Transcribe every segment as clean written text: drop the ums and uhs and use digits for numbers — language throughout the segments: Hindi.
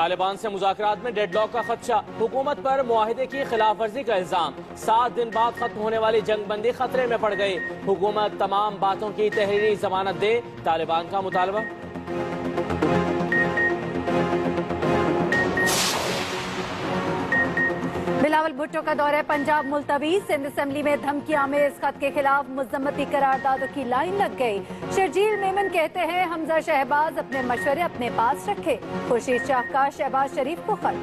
तालिबान से मुज़ाकरात में डेडलॉक का खदशा, हुकूमत पर मुआहिदे की खिलाफ वर्जी का इल्जाम। 7 दिन बाद खत्म होने वाली जंगबंदी खतरे में पड़ गई, हुकूमत तमाम बातों की तहरीरी जमानत दे, तालिबान का मुतालबा। बिलावल भुट्टो का दौरा पंजाब मुलतवी, सिंध असेंबली में धमकियां में इस खत के खिलाफ मुज़म्मती करारदादों की लाइन लग गई। शर्जील मेमन कहते हैं हमजा शहबाज अपने मशवरे अपने पास रखे, खुर्शीद शाह का शहबाज शरीफ को खत।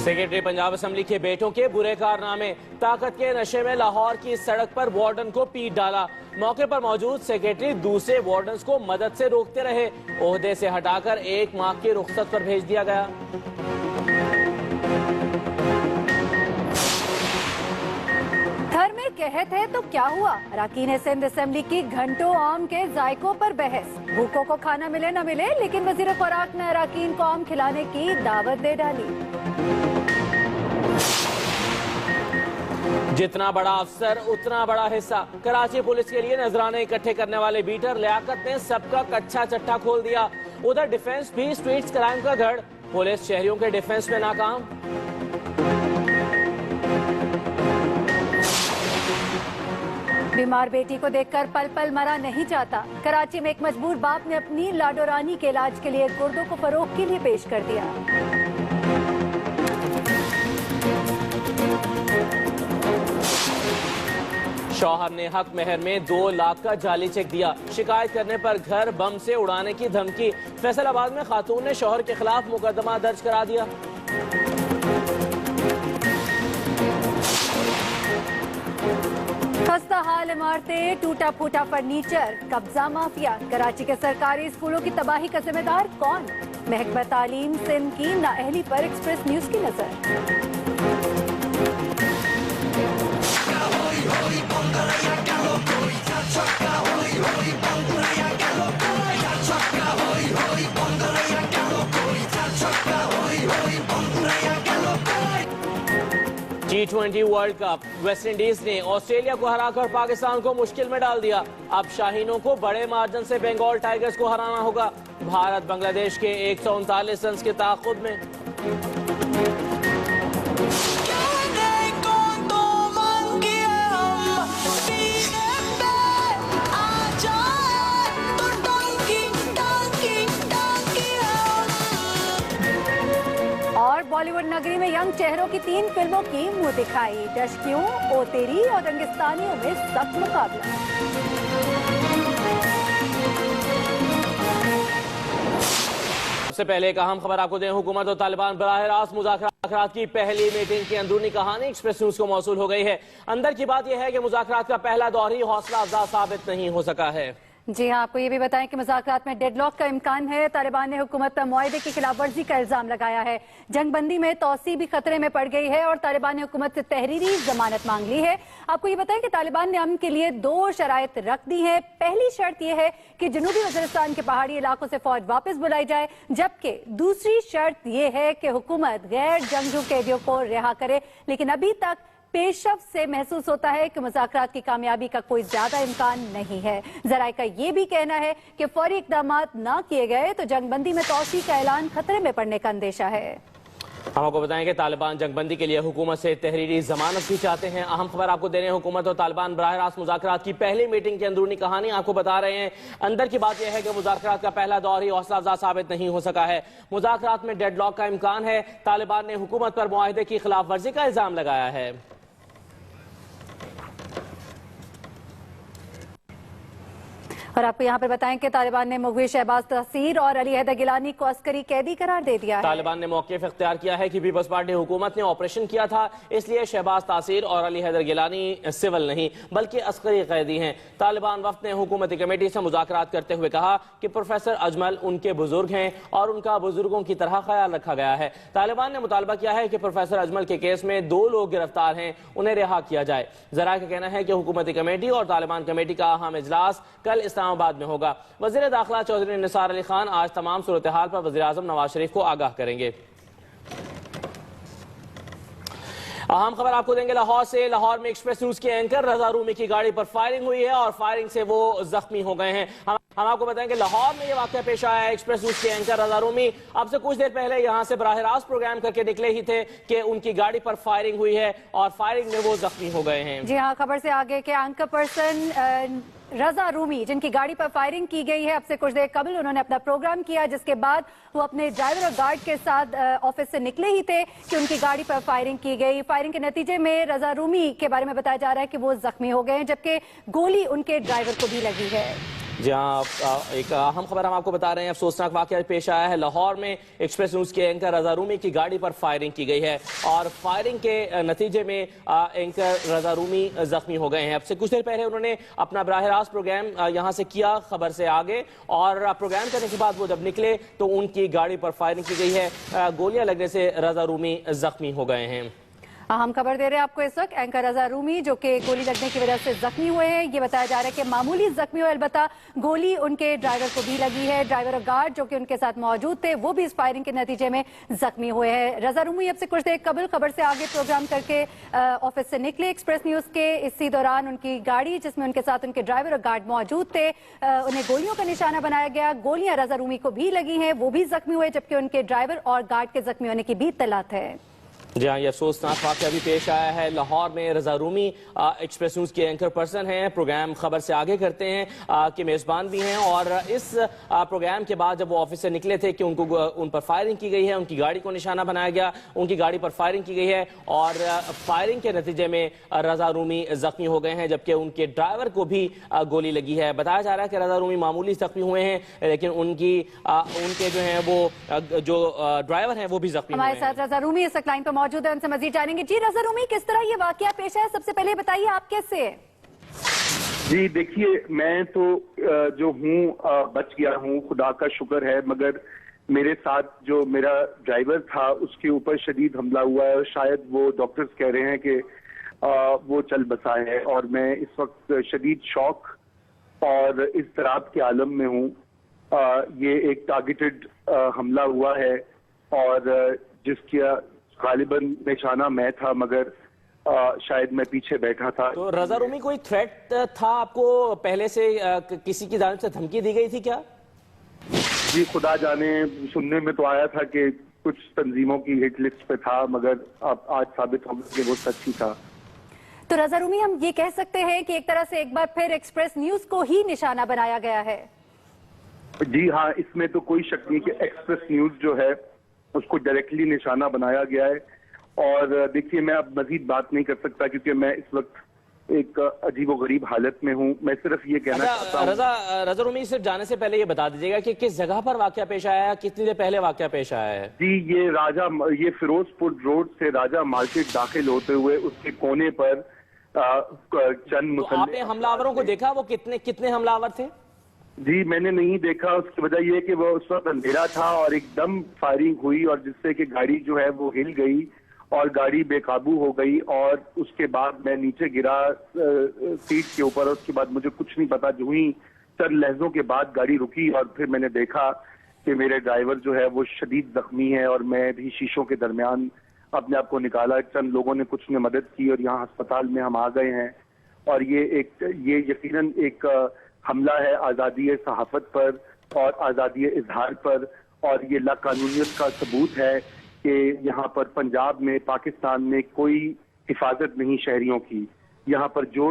सेक्रेटरी पंजाब असेंबली के बेटों के बुरे कारनामे, ताकत के नशे में लाहौर की सड़क पर वार्डन को पीट डाला। मौके पर मौजूद सेक्रेटरी दूसरे वार्डन्स को मदद से रोकते रहे, ओहदे से हटाकर 1 माह की रुख्सत पर भेज दिया गया। थर में कहत है तो क्या हुआ, अरकान सिंध असेंबली की घंटों आम के जायकों पर बहस। भूखों को खाना मिले न मिले, लेकिन वजीर खुराक ने अरकान को आम खिलाने की दावत दे डाली। जितना बड़ा अफसर उतना बड़ा हिस्सा, कराची पुलिस के लिए नजराने इकट्ठे करने वाले बीटर लियाकत ने सबका कच्चा चट्टा खोल दिया। उधर डिफेंस भी स्ट्रीट क्राइम का गढ़, पुलिस शहरियों के डिफेंस में नाकाम। बीमार बेटी को देखकर पल पल मरा नहीं चाहता, कराची में एक मजबूर बाप ने अपनी लाडोरानी के इलाज के लिए गुर्दों को फरोख्त के लिए पेश कर दिया। शौहर ने हक मेहर में 2 लाख का जाली चेक दिया, शिकायत करने पर घर बम से उड़ाने की धमकी। फैसलाबाद में खातून ने शौहर के खिलाफ मुकदमा दर्ज करा दिया। खस्ता हाल इमारतें, टूटा फूटा फर्नीचर, कब्जा माफिया। कराची के सरकारी स्कूलों की तबाही का जिम्मेदार कौन, महकमा तालीम सिंध की नाअहली पर एक्सप्रेस न्यूज की नजर। T20 world cup, West Indies ने ऑस्ट्रेलिया को हराकर पाकिस्तान को मुश्किल में डाल दिया। अब शाहीनों को बड़े मार्जिन से बंगाल टाइगर्स को हराना होगा। भारत बांग्लादेश के 139 रन के ताक़ुब में। और बॉलीवुड नगरी में यंग चेहरों की 3 फिल्मों की मुंह दिखाई, डश क्यों, ओ तेरी और रंगिस्तानियों में सख्त मुकाबला। सबसे पहले एक अहम खबर आपको दें, हुकूमत और तालिबान बराह रास्त मुज़ाकरात की पहली मीटिंग की अंदरूनी कहानी एक्सप्रेस न्यूज को मौसूल हो गई है। अंदर की बात यह है कि मुज़ाकरात का पहला दौर ही हौसला अफजा साबित नहीं हो सका है। जी हाँ, आपको ये भी बताएं कि मुज़ाकरात में डेडलॉक का इम्कान है। तालिबान ने हुकूमत पर मुआहिदे की खिलाफ वर्जी का इल्जाम लगाया है। जंगबंदी में तौसी भी खतरे में पड़ गई है और तालिबान ने हुकूमत से तहरीरी जमानत मांग ली है। आपको ये बताएं कि तालिबान ने अमन के लिए 2 शराइत रख दी है। पहली शर्त यह है कि जनूबी वज़ीरिस्तान के पहाड़ी इलाकों से फौज वापस बुलाई जाए, जबकि दूसरी शर्त यह है कि हुकूमत गैर जंगजू कैदियों को रिहा करे। लेकिन अभी तक पेशरफ से महसूस होता है कि मुज़ाकरात की कामयाबी का कोई ज्यादा इम्कान नहीं है। ज़राए का ये भी कहना है कि फौरी इक़दाम न किए गए तो जंगबंदी में तौसी का ऐलान खतरे में पड़ने का अंदेशा है। हम आपको बताएं कि तालिबान जंगबंदी के लिए हुकूमत से तहरीरी जमानत भी चाहते हैं। अहम खबर आपको दे रहे हैं, हुकूमत और तालिबान बराह रास्त मुज़ाकरात की पहली मीटिंग की अंदरूनी कहानी आपको बता रहे हैं। अंदर की बात यह है कि मुज़ाकरात का पहला दौर ही हौसला अफजा साबित नहीं हो सका है। मुज़ाकरात में डेडलॉक का इम्कान है। तालिबान ने हुकूमत पर मुआहिदे की खिलाफ वर्जी का इल्जाम लगाया है। और आपको यहाँ पर बताएं कि तालिबान ने मुग़वी शहबाज तासीर और अली हैदर गिलानी को अस्करी कैदी करार दे दिया है। तालिबान ने मौक़िफ़ इख्तियार किया है कि पीपल्स पार्टी हुकूमत ने ऑपरेशन किया था, इसलिए शहबाज तासीर और अली हैदर गिलानी सिविल नहीं बल्कि अस्करी कैदी हैं। तालिबान वफ़द ने हुकूमती कमेटी से मुज़ाकरात करते हुए कहा कि प्रोफेसर अजमल उनके बुजुर्ग हैं और उनका बुजुर्गों की तरह ख्याल रखा गया है। तालिबान ने मुतालबा किया है कि प्रोफेसर अजमल के केस में 2 लोग गिरफ्तार हैं, उन्हें रिहा किया जाए। ज़राए का कहना है कि हुकूमती कमेटी और तालिबान कमेटी का अहम इजलास कल इस्लामाबाद में होगा। वज़ीर दाखिला चौधरी निसार अली खान आज तमाम सूरत हाल पर वज़ीर आज़म नवाज शरीफ को आगाह करेंगे। अहम खबर आपको देंगे लाहौर से। लाहौर में एक्सप्रेस न्यूज के एंकर रजा रूमी की गाड़ी पर फायरिंग हुई है और फायरिंग से वो जख्मी हो गए हैं। हम आपको बताएंगे लाहौर में ये वाकया पेश आया है। एक्सप्रेस न्यूज के एंकर रजा रूमी अब से कुछ देर पहले यहां से बराह रास्त प्रोग्राम करके निकले ही थे कि उनकी गाड़ी पर फायरिंग हुई है और फायरिंग में वो जख्मी हो गए हैं। जी हाँ, खबर से आगे के एंकर पर्सन रजा रूमी जिनकी गाड़ी पर फायरिंग की गई है, अब से कुछ देर कबल उन्होंने अपना प्रोग्राम किया, जिसके बाद वो अपने ड्राइवर और गार्ड के साथ ऑफिस से निकले ही थे कि उनकी गाड़ी पर फायरिंग की गई। फायरिंग के नतीजे में रजा रूमी के बारे में बताया जा रहा है कि वो जख्मी हो गए हैं, जबकि गोली उनके ड्राइवर को भी लगी है। जी हाँ, एक अहम खबर हम आपको बता रहे हैं। अफसोसनाक वाकया पेश आया है लाहौर में। एक्सप्रेस न्यूज के एंकर रजा रूमी की गाड़ी पर फायरिंग की गई है और फायरिंग के नतीजे में एंकर रजा रूमी जख्मी हो गए हैं। अब से कुछ देर पहले उन्होंने अपना बराह रास्त प्रोग्राम यहां से किया खबर से आगे, और प्रोग्राम करने के बाद वो जब निकले तो उनकी गाड़ी पर फायरिंग की गई है। गोलियां लगने से रजा रूमी जख्मी हो गए हैं। हम खबर दे रहे हैं आपको इस वक्त एंकर रजा रूमी जो कि गोली लगने की वजह से जख्मी हुए हैं। ये बताया जा रहा है कि मामूली जख्मी हुए, अलबत्ता गोली उनके ड्राइवर को भी लगी है। ड्राइवर और गार्ड जो कि उनके साथ मौजूद थे वो भी इस फायरिंग के नतीजे में जख्मी हुए हैं। रजा रूमी अब से कुछ देर कबल खबर से आगे प्रोग्राम करके ऑफिस से निकले एक्सप्रेस न्यूज के। इसी दौरान उनकी गाड़ी जिसमें उनके साथ उनके ड्राइवर और गार्ड मौजूद थे, उन्हें गोलियों का निशाना बनाया गया। गोलियां रजा रूमी को भी लगी हैं, वो भी जख्मी हुए, जबकि उनके ड्राइवर और गार्ड के जख्मी होने की भी इत्तलात है। जी हाँ, यह अफसोसनाक वाकया भी पेश आया है लाहौर में। रजा रूमी एक्सप्रेस न्यूज के एंकर पर्सन हैं, प्रोग्राम खबर से आगे करते हैं कि मेजबान भी हैं, और इस प्रोग्राम के बाद जब वो ऑफिस से निकले थे कि उन पर फायरिंग की गई है, उनकी गाड़ी को निशाना बनाया गया, उनकी गाड़ी पर फायरिंग की गई है और फायरिंग के नतीजे में रजा रूमी जख्मी हो गए हैं, जबकि उनके ड्राइवर को भी गोली लगी है। बताया जा रहा है कि रजा रूमी मामूली जख्मी हुए हैं, लेकिन उनके जो है वो जो ड्राइवर हैं वो भी जख्मी हुए हैं। हमारे साथ रजा रूमी इस लाइन पर मौजूद है, उनसे मजीद जानेंगे। जी रजा रूमी, किस तरह ये वाकया पेश है, सबसे पहले बताइए आप कैसे? जी देखिए, मैं तो जो हूँ बच गया हूँ, खुदा का शुक्र है, मगर मेरे साथ जो मेरा ड्राइवर था उसके ऊपर शदीद हमला हुआ है और शायद वो डॉक्टर्स कह रहे हैं कि वो चल बसा है, और मैं इस वक्त शदीद शौक और इज़्तिराब के आलम में हूँ। ये एक टारगेटेड हमला हुआ है और जिसका गालिबन निशाना मैं था, मगर शायद मैं पीछे बैठा था। तो रजा रूमी कोई थ्रेट था आपको पहले से, किसी की जानिब से धमकी दी गई थी क्या? जी खुदा जाने, सुनने में तो आया था कि कुछ तंजीमों की हिट लिस्ट पे था, मगर अब आज साबित हो गया कि वो सच ही था। तो रजा रूमी, हम ये कह सकते हैं कि एक तरह से एक बार फिर एक्सप्रेस न्यूज को ही निशाना बनाया गया है? जी हाँ, इसमें तो कोई शक नहीं कि एक्सप्रेस न्यूज जो है उसको डायरेक्टली निशाना बनाया गया है। और देखिए, मैं अब मजीद बात नहीं कर सकता क्योंकि मैं इस वक्त एक अजीबोगरीब हालत में हूँ। मैं सिर्फ ये कहना चाहता हूँ। रजा रूमी, सिर्फ जाने से पहले ये बता दीजिएगा कि किस जगह पर वाकया पेश आया है, कितनी देर पहले वाकया पेश आया है? जी, ये फिरोजपुर रोड से राजा मार्केट दाखिल होते हुए उसके कोने पर चंद मुसल्ले। आपने हमलावरों को देखा? वो कितने हमलावर थे? जी मैंने नहीं देखा। उसकी वजह यह कि वो उस वक्त अंधेरा था और एकदम फायरिंग हुई और जिससे कि गाड़ी जो है वो हिल गई और गाड़ी बेकाबू हो गई, और उसके बाद मैं नीचे गिरा सीट के ऊपर। उसके बाद मुझे कुछ नहीं पता, जो ही चंद लहजों के बाद गाड़ी रुकी और फिर मैंने देखा कि मेरे ड्राइवर जो है वो शदीद जख्मी है और मैं भी शीशों के दरमियान अपने आप को निकाला। चंद लोगों ने कुछ ने मदद की और यहाँ अस्पताल में हम आ गए हैं। और ये यकीनन एक हमला है आज़ादी सहाफत पर और आज़ादी इजहार पर, और ये लाकानूनियत का सबूत है कि यहाँ पर पंजाब में, पाकिस्तान में कोई हिफाजत नहीं शहरियों की। यहाँ पर जो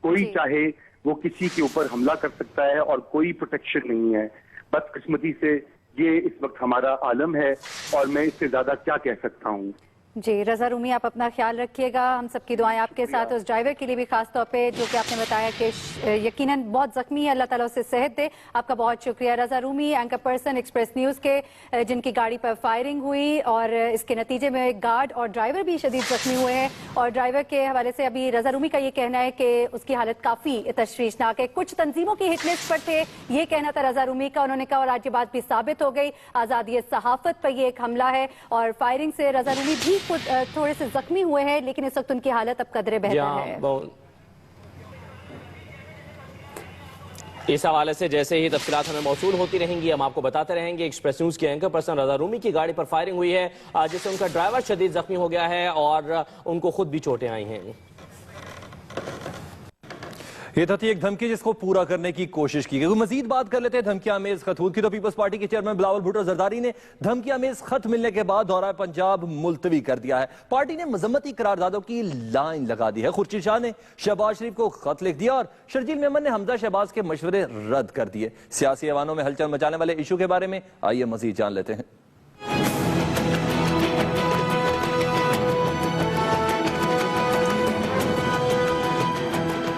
कोई चाहे वो किसी के ऊपर हमला कर सकता है और कोई प्रोटेक्शन नहीं है। बदकिस्मती से ये इस वक्त हमारा आलम है और मैं इससे ज्यादा क्या कह सकता हूँ। जी रजा रूमी, आप अपना ख्याल रखिएगा, हम सबकी दुआएं आपके साथ, उस ड्राइवर के लिए भी खास तौर पे जो कि आपने बताया कि यकीनन बहुत जख्मी है, अल्लाह ताला उसे सेहत दे। आपका बहुत शुक्रिया। Raza Rumi, anchor person Express News के, जिनकी गाड़ी पर फायरिंग हुई और इसके नतीजे में गार्ड और ड्राइवर भी शदीद जख्मी हुए हैं। और ड्राइवर के हवाले से अभी रजा रूमी का ये कहना है कि उसकी हालत काफी तशवीशनाक है। कुछ तंजीमों की हिट लिस्ट पर थे, ये कहना था रजा रूमी का। उन्होंने कहा और आज ये बात भी साबित हो गई, आजादी सहाफत पर ये एक हमला है। और फायरिंग से रजा रूमी भी थोड़े से जख्मी हुए हैं, लेकिन इस वक्त उनकी हालत अब कदरे बेहतर है। इस हवाले से जैसे ही तफसीलात हमें मौसूल होती रहेंगी हम आपको बताते रहेंगे। एक्सप्रेस न्यूज के एंकर पर्सन रजा रूमी की गाड़ी पर फायरिंग हुई है, जिससे उनका ड्राइवर शदीद जख्मी हो गया है और उनको खुद भी चोटें आई हैं। ये थी एक धमकी जिसको पूरा करने की कोशिश की गई। मजीद बात कर लेते हैं धमकियां अमेज खतूत की। तो पीपल्स पार्टी के चेयरमैन बिलावल भुट्टो जरदारी ने धमकियां अमेज खत मिलने के बाद दौरा पंजाब मुलतवी कर दिया है। पार्टी ने मजम्मती करारदादों की लाइन लगा दी है। खुर्शीद शाह ने शहबाज शरीफ को खत लिख दिया और शर्जील मेमन ने हमजा शहबाज के मशवरे रद्द कर दिए। सियासी ऐवानों में हलचल मचाने वाले इशू के बारे में आइए मजीद जान लेते हैं।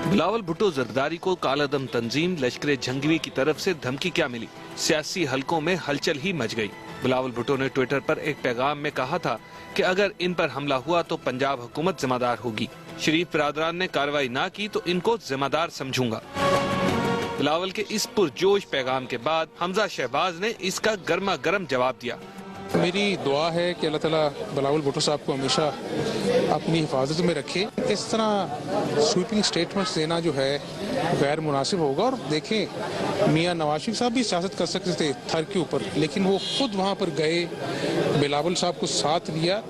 बिलावल भुट्टो जरदारी को कालादम तंजीम लश्कर जंगवी की तरफ से धमकी क्या मिली? सियासी हलकों में हलचल ही मच गई। बिलावल भुट्टो ने ट्विटर पर एक पैगाम में कहा था कि अगर इन पर हमला हुआ तो पंजाब हुकूमत जिम्मेदार होगी। शरीफ बिरादरान ने कार्रवाई ना की तो इनको जिम्मेदार समझूंगा। बिलावल के इस पुरजोश पैगाम के बाद हमजा शहबाज ने इसका गर्मा गर्म जवाब दिया। मेरी दुआ है कि अल्लाह ताला बिलावल भुट्टो साहब को हमेशा अपनी हिफाजत में रखे। इस तरह स्वीपिंग स्टेटमेंट्स देना जो है गैर मुनासिब होगा। और देखें, मियां नवाज शरीफ साहब भी सियासत कर सकते थे थर के ऊपर, लेकिन वो खुद वहाँ पर गए, बिलावल साहब को साथ लिया।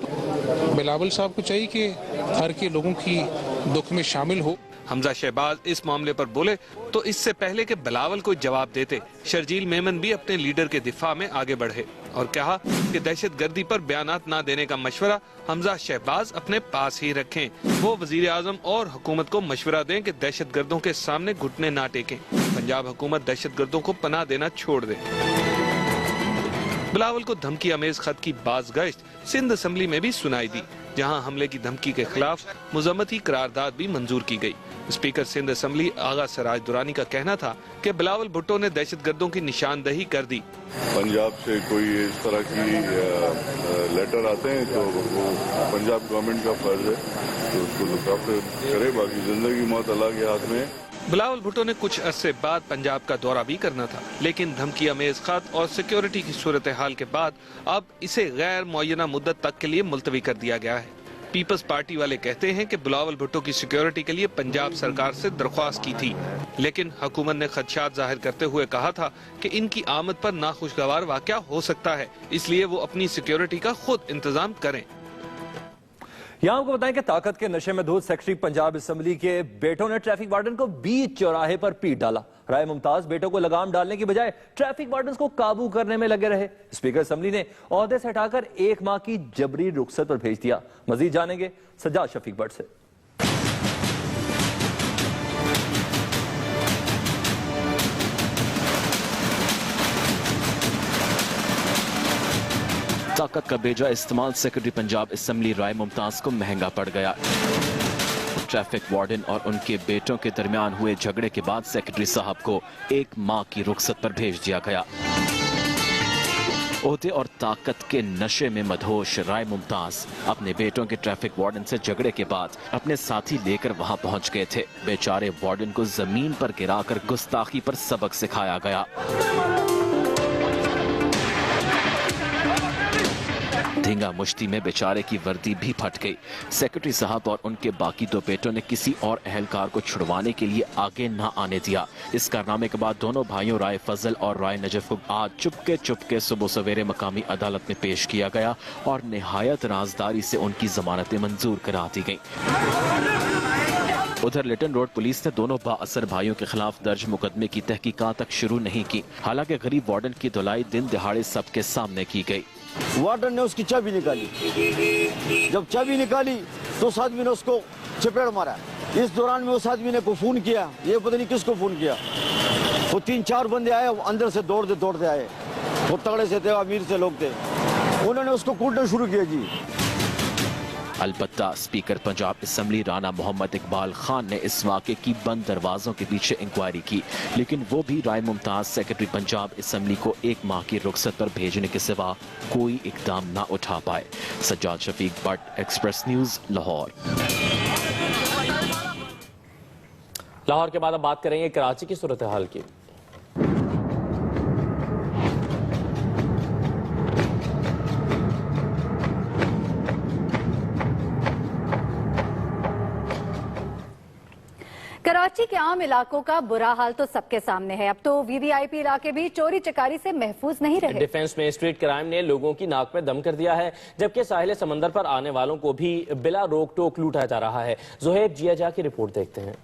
बिलावल साहब को चाहिए कि थर के लोगों की दुख में शामिल हो। हमजा शहबाज इस मामले पर बोले तो इससे पहले कि बिलावल को जवाब देते, शर्जील मेमन भी अपने लीडर के दिफा में आगे बढ़े और कहा कि दहशतगर्दी पर बयानात ना देने का मशवरा हमजा शहबाज अपने पास ही रखें। वो वजीर आजम और हुकूमत को मशवरा दें कि दहशतगर्दों के सामने घुटने ना टेकें। पंजाब हुकूमत दहशतगर्दों को पनाह देना छोड़ दे। बिलावल को धमकी अमेज खत की बाज़गश्त सिंध असम्बली में भी सुनाई दी, जहां हमले की धमकी के खिलाफ मुजम्मती करारदाद भी मंजूर की गई। स्पीकर सिंध असम्बली आगा सराज दुरानी का कहना था कि बिलावल भुट्टो ने दहशतगर्दों की निशानदही कर दी। पंजाब से कोई इस तरह की लेटर आते हैं तो वो पंजाब गवर्नमेंट का फर्ज है तो उसको लुकाफे करे, बाकी जिंदगी मौत अल्लाह के हाथ में। बिलावल भुट्टो ने कुछ अरसे बाद पंजाब का दौरा भी करना था, लेकिन धमकी अमेज खत और सिक्योरिटी की सूरत हाल के बाद अब इसे गैर मुअय्यना मुद्दत तक के लिए मुलतवी कर दिया गया है। पीपल्स पार्टी वाले कहते हैं कि बिलावल भुट्टो की सिक्योरिटी के लिए पंजाब सरकार से दरख्वास्त की थी, लेकिन हुकूमत ने खदशात जाहिर करते हुए कहा था कि इनकी आमद पर नाखुशगवार वाकया हो सकता है, इसलिए वो अपनी सिक्योरिटी का खुद इंतजाम करें। यहां आपको बताएं कि ताकत के नशे में धुत सेक्रेटरी पंजाब असेंबली के बेटों ने ट्रैफिक वार्डन को बीच चौराहे पर पीट डाला। राय मुमताज बेटों को लगाम डालने की बजाय ट्रैफिक वार्डन को काबू करने में लगे रहे। स्पीकर असेंबली ने ओहदे से हटाकर 1 माह की जबरी रुखसत पर भेज दिया। मजीद जानेंगे सज्जाद शफीक भट्ट से। ताकत का बेजा इस्तेमाल सेक्रेटरी पंजाब असेंबली राय मुमताज को महंगा पड़ गया। ट्रैफिक वार्डन और उनके बेटों के दरमियान हुए झगड़े के बाद सेक्रेटरी साहब को 1 माह की रुखसत पर भेज दिया गया। ओहदे और ताकत के नशे में मदहोश राय मुमताज अपने बेटों के ट्रैफिक वार्डन से झगड़े के बाद अपने साथी लेकर वहां पहुंच गए थे। बेचारे वार्डन को जमीन पर गिराकर गुस्ताखी पर सबक सिखाया गया। धींगा मुश्ती में बेचारे की वर्दी भी फट गई। सेक्रेटरी साहब और उनके बाकी 2 बेटों ने किसी और अहलकार को छुड़वाने के लिए आगे ना आने दिया। इस कारनामे के बाद दोनों भाइयों राय फजल और राय नजफ को आज चुपके सुबह सवेरे मकामी अदालत में पेश किया गया और निहायत राजदारी से उनकी जमानतें मंजूर करा दी गई। उधर लिटन रोड पुलिस ने दोनों बाअसर भाइयों के खिलाफ दर्ज मुकदमे की तहकीकात तक शुरू नहीं की। हालांकि गरीब वार्डन की धुलाई दिन दिहाड़े सबके सामने की गई। वार्डन ने उसकी चाबी निकाली, जब चाबी निकाली तो उस आदमी ने उसको चपेट मारा। इस दौरान में उस आदमी ने को फोन किया, ये पता नहीं किसको फोन किया। वो 3-4 बंदे आए, अंदर से दौड़ते आए, वो तगड़े से थे, अमीर से लोग थे, उन्होंने उसको कूटना शुरू किया जी। अलबत्ता स्पीकर पंजाब असेंबली राना मोहम्मद इकबाल खान ने इस वाक़े की बंद दरवाजों के पीछे इंक्वायरी की, लेकिन वो भी राय मुमताज सेक्रेटरी पंजाब असेंबली को 1 माह की रुखसत पर भेजने के सिवा कोई इकदाम ना उठा पाए। Sajjad Shafiq Bhatt, Express News, Lahore. लाहौर के बाद अब बात करेंगे कराची की सूरत हाल की। कराची के आम इलाकों का बुरा हाल तो सबके सामने है। अब तो वीवीआईपी इलाके भी चोरी चकारी से महफूज नहीं रहे। डिफेंस में स्ट्रीट क्राइम ने लोगों की नाक में दम कर दिया है, जबकि साहिल समंदर पर आने वालों को भी बिला रोक टोक लूटा जा रहा है। जोहेब जियाजा की रिपोर्ट देखते हैं।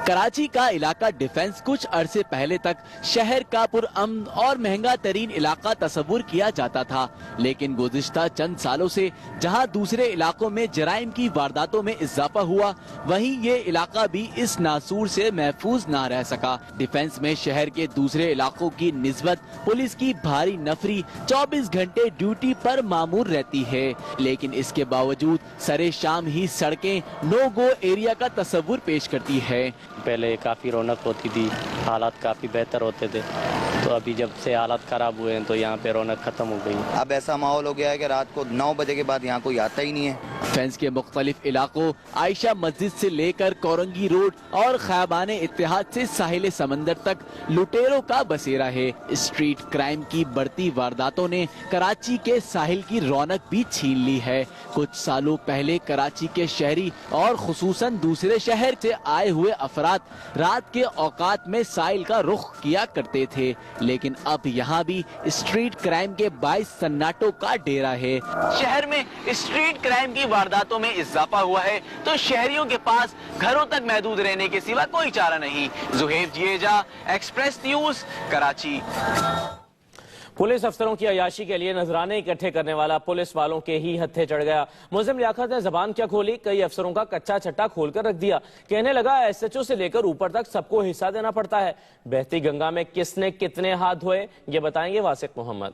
कराची का इलाका डिफेंस कुछ अरसे पहले तक शहर का पुरअमन और महंगा तरीन इलाका तस्वुर किया जाता था, लेकिन गुज़िश्ता चंद सालों से जहां दूसरे इलाकों में जराइम की वारदातों में इजाफा हुआ, वहीं ये इलाका भी इस नासूर से महफूज ना रह सका। डिफेंस में शहर के दूसरे इलाकों की निस्बत पुलिस की भारी नफरी 24 घंटे ड्यूटी पर मामूर रहती है, लेकिन इसके बावजूद सरे शाम ही सड़कें नो गो एरिया का तस्वुर पेश करती है। पहले काफ़ी रौनक होती थी, हालात काफ़ी बेहतर होते थे, तो अभी जब से हालात ख़राब हुए हैं तो यहाँ पे रौनक ख़त्म हो गई। अब ऐसा माहौल हो गया है कि रात को 9 बजे के बाद यहाँ कोई आता ही नहीं है। डिफेंस के मुख्तलिफ इलाकों आयशा मस्जिद से लेकर कोरंगी रोड और खयाबाने इत्तेहाद से साहिल समंदर तक लुटेरों का बसेरा है। स्ट्रीट क्राइम की बढ़ती वारदातों ने कराची के साहिल की रौनक भी छीन ली है। कुछ सालों पहले कराची के शहरी और खुसूसन दूसरे शहर से आए हुए अफराद रात के औकात में साहिल का रुख किया करते थे, लेकिन अब यहाँ भी स्ट्रीट क्राइम के 22 सन्नाटों का डेरा है। शहर में स्ट्रीट क्राइम की वारदातों में इजाफा हुआ है तो शहरियों के पास घरों तक महदूद रहने के सिवा कोई चारा नहीं। Zohaib Ziaja, Express News, Karachi. Police अफसरों की अयाशी के लिए नजराने इकट्ठे करने वाला पुलिस वालों के ही हत्थे चढ़ गया। मुल्जिम लियाकत ने जबान क्या खोली, कई अफसरों का कच्चा छट्टा खोलकर रख दिया। कहने लगा एसएचओ से लेकर ऊपर तक सबको हिस्सा देना पड़ता है। बहती गंगा में किसने कितने हाथ धोए, ये बताएंगे वासिक मोहम्मद।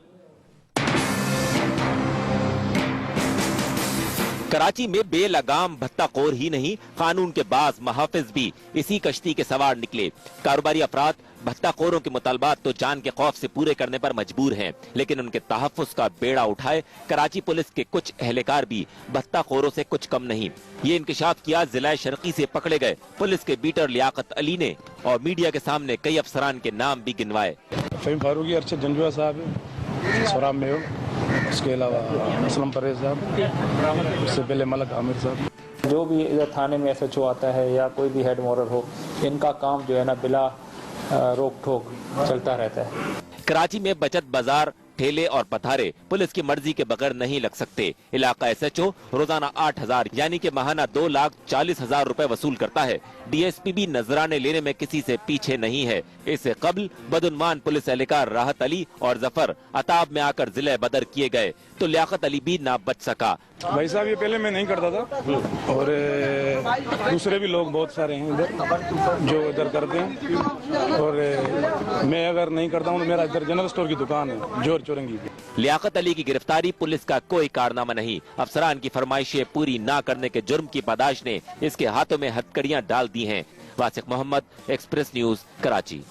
कराची में बेलगाम भत्ताखोर ही नहीं, कानून के बाज मुहाफिज भी इसी कश्ती के सवार निकले। कारोबारी अफराद भत्ताखोरों के मुतालबात तो जान के खौफ से पूरे करने पर मजबूर हैं, लेकिन उनके तहफ्फुज़ का बेड़ा उठाए कराची पुलिस के कुछ एहलकार भी भत्ताखोरों से कुछ कम नहीं। ये इंकिशाफ किया जिला शर्की से पकड़े गए पुलिस के बीटर लियाकत अली ने, और मीडिया के सामने कई अफसरान के नाम भी गिनवाए। फहीम फारूकी, अरशद जंजुआ साहब, सोराब मेयो, उसके अलावा असलम परेज साहब, उससे पहले मलक आमिर साहब। जो भी इधर थाने में एसएचओ आता है या कोई भी हेड मॉरल हो, इनका काम जो है ना बिला रोक ठोक चलता रहता है। कराची में बचत बाजार, ठेले और पथारे पुलिस की मर्जी के बगैर नहीं लग सकते। इलाका एसएचओ रोजाना 8,000 यानी कि महाना 2,40,000 रुपए वसूल करता है। डीएसपी भी नजराने लेने में किसी से पीछे नहीं है। इससे कबल बदउन्मान पुलिस एहलकार राहत अली और जफर अताब में आकर जिले बदर किए गए तो लियाकत अली भी ना बच सका। भाई साहब, ये पहले मैं नहीं करता था और दूसरे भी लोग बहुत सारे हैं इधर जो इधर करते हैं, और मैं अगर नहीं करता हूँ तो मेरा इधर जनरल स्टोर की दुकान है जोर चौरंगी की। लियाकत अली की गिरफ्तारी पुलिस का कोई कारनामा नहीं, अफसरान की फरमाइशें पूरी ना करने के जुर्म की पादाश ने इसके हाथों में हथकड़ियां डाल दी हैं। वासिक मोहम्मद, एक्सप्रेस न्यूज, कराची।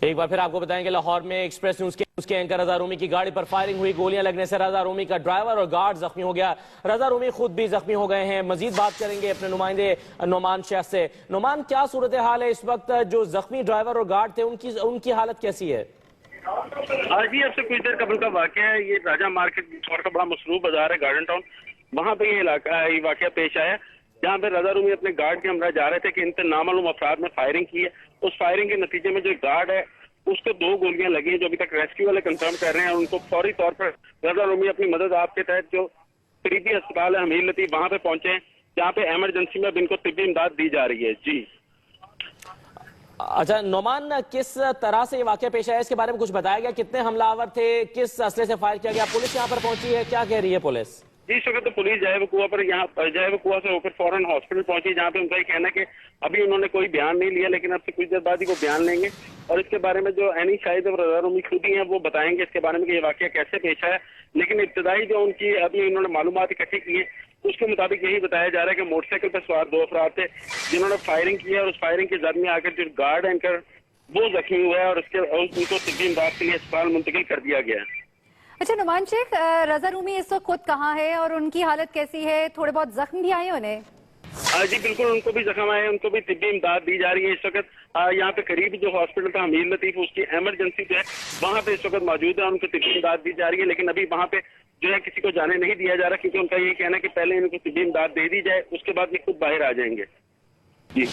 एक बार फिर आपको बताएंगे लाहौर में एक्सप्रेस न्यूज के एंकर रजा रूमी की गाड़ी पर फायरिंग हुई। गोलियां लगने से रजा रूमी का ड्राइवर और गार्ड जख्मी हो गया। रजा रूमी खुद भी जख्मी हो गए हैं। मजीद बात करेंगे अपने नुमाइंदे नोमान शेख से। नोमान, क्या सूरत हाल है इस वक्त? जो जख्मी ड्राइवर और गार्ड थे उनकी हालत कैसी है? आज ही अब से कुछ देर कबल का वाकया है। ये राजा मार्केट का बड़ा मसरूफ बाजार है, गार्डन टाउन, वहाँ पे ये वाकया पेश आया, जहाँ पे रजा रूमी अपने गार्ड के हमरा जा रहे थे कि इन पर नामालूम अफराद ने फायरिंग की है। उस फायरिंग के नतीजे में जो गार्ड है उसको 2 गोलियां लगी हैं, जो अभी तक रेस्क्यू वाले कंफर्म कर रहे हैं। उनको फौरी तौर पर रजा रूमी अपनी मदद आपके तहत जो करीबी अस्पताल है हमीर लतीफ, वहाँ पे पहुंचे हैं, जहाँ पे इमरजेंसी में अब इनको तिब्बी इमदाद दी जा रही है। जी अच्छा नोमान, किस तरह से ये वाकया पेश आया, इसके बारे में कुछ बताया गया? कितने हमलावर थे, किस असले से फायर किया गया? पुलिस यहाँ पर पहुंची है, क्या कह रही है पुलिस? जी, इस वक्त तो पुलिस जाए कुआ पर यहाँ जाए कुआ से होकर फौरन हॉस्पिटल पहुंची, जहाँ पे उनका ये कहना है कि अभी उन्होंने कोई बयान नहीं लिया, लेकिन अब से कुछ देर बाद ही वो बयान लेंगे और इसके बारे में जो एनी शाहिद और रजा रूमी खुद ही हैं वो बताएंगे इसके बारे में कि ये वाकया कैसे पेश आया। लेकिन इब्तदाई जो उनकी अभी उन्होंने मालूमात इकट्ठी की है उसके मुताबिक यही बताया जा रहा है कि मोटरसाइकिल पर सवार 2 अफराद थे जिन्होंने फायरिंग की है, और उस फायरिंग के जद में आकर जो गार्ड एंकर वो जख्मी हुआ है और उनको तिब्बी इमदाद के लिए अस्पताल मुंतकिल कर दिया गया है। अच्छा नुमान शेख, रजा रूमी इस वक्त खुद कहाँ है और उनकी हालत कैसी है? थोड़े बहुत जख्म भी आए उन्हें? जी बिल्कुल, उनको भी जख्म आए, उनको भी तिब्बी इमदाद दी जा रही है। इस वक्त यहाँ पे करीब जो हॉस्पिटल था अमीर लतीफ, उसकी इमरजेंसी जो है वहाँ पे इस वक्त मौजूद है, उनको तिब्बी इमदाद दी जा रही है। लेकिन अभी वहाँ पे जो है किसी को जाने नहीं दिया जा रहा, क्योंकि उनका ये कहना है कि पहले इनको तिब्बी इमदाद दे दी जाए, उसके बाद ये खुद बाहर आ जाएंगे। जी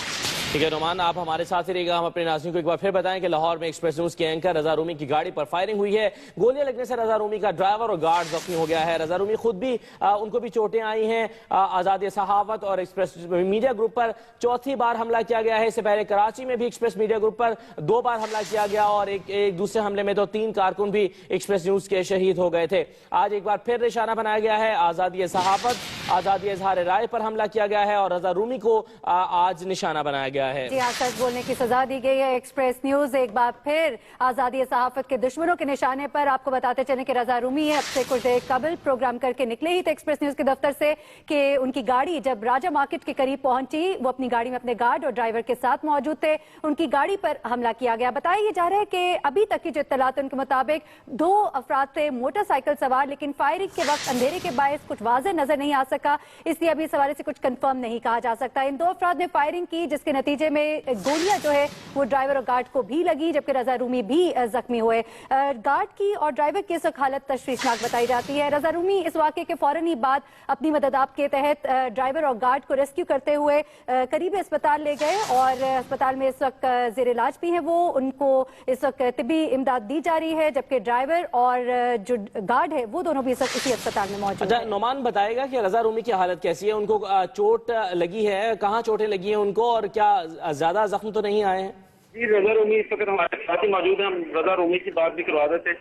ठीक है नुमान, आप हमारे साथ ही रहिएगा। हम अपने नाज़रीन को एक बार फिर बताएं कि लाहौर में एक्सप्रेस न्यूज के एंकर रजा रूमी की गाड़ी पर फायरिंग हुई है। गोलियां लगने से रजा रूमी का ड्राइवर और गार्ड जख्मी हो गया है। रजा रूमी खुद भी उनको भी चोटें आई हैं। आज़ादी सहावत और एक्सप्रेस मीडिया ग्रुप पर चौथी बार हमला किया गया है। इससे पहले कराची में भी एक्सप्रेस मीडिया ग्रुप पर 2 बार हमला किया गया और एक दूसरे हमले में तो 3 कारकुन भी एक्सप्रेस न्यूज के शहीद हो गए थे। आज एक बार फिर निशाना बनाया गया है। आज़ादी सहावत, आज़ादी इजहार राय पर हमला किया गया है और रजा रूमी को आज निशाना बनाया गया है। जी हाँ, सच बोलने की सजा दी गई है। एक्सप्रेस न्यूज एक बार फिर आजादी सहाफत के दुश्मनों के निशाने पर। आपको बताते चलें कि रजा रूमी है अब से कुछ देर कबल प्रोग्राम करके निकले ही थे एक्सप्रेस न्यूज के दफ्तर से कि उनकी गाड़ी जब राजा मार्केट के करीब पहुंची, वो अपनी गाड़ी में अपने गार्ड और ड्राइवर के साथ मौजूद थे। उनकी गाड़ी पर हमला किया गया। बताया जा रहा है कि अभी तक की जो इत्तलात उनके मुताबिक 2 अफराद थे मोटरसाइकिल सवार, लेकिन फायरिंग के वक्त अंधेरे के बायस कुछ वाज़ेह नजर नहीं आ सका, इसलिए अभी इस हवाले से कुछ कंफर्म नहीं कहा जा सकता। इन 2 अफराद ने फायरिंग की जिसके नतीजे में गोलियां जो है वो ड्राइवर और गार्ड को भी लगी, जबकि रजा रूमी भी जख्मी हुए। गार्ड की और ड्राइवर की इस वक्त हालत तशवीशनाक बताई जाती है। रजा रूमी इस वाक़े के फौरन ही बाद अपनी मदद आप के तहत ड्राइवर और गार्ड को रेस्क्यू करते हुए करीबी अस्पताल ले गए और अस्पताल में इस वक्त जेर इलाज भी है। वो उनको इस वक्त तिब्बी इमदाद दी जा रही है, जबकि ड्राइवर और जो गार्ड है वो दोनों भी इस वक्त इसी अस्पताल में मौजूद हैं। नोमान बताएगा कि रजा रूमी की हालत कैसी है, उनको चोट लगी है, कहाँ चोटें लगी हैं उनको और क्या ज्यादा जख्म तो नहीं आए हैं? जी रजा रूमी इस वक्त हमारे साथ ही मौजूद है, हम रजा रूमी की बात भी करवा देते हैं।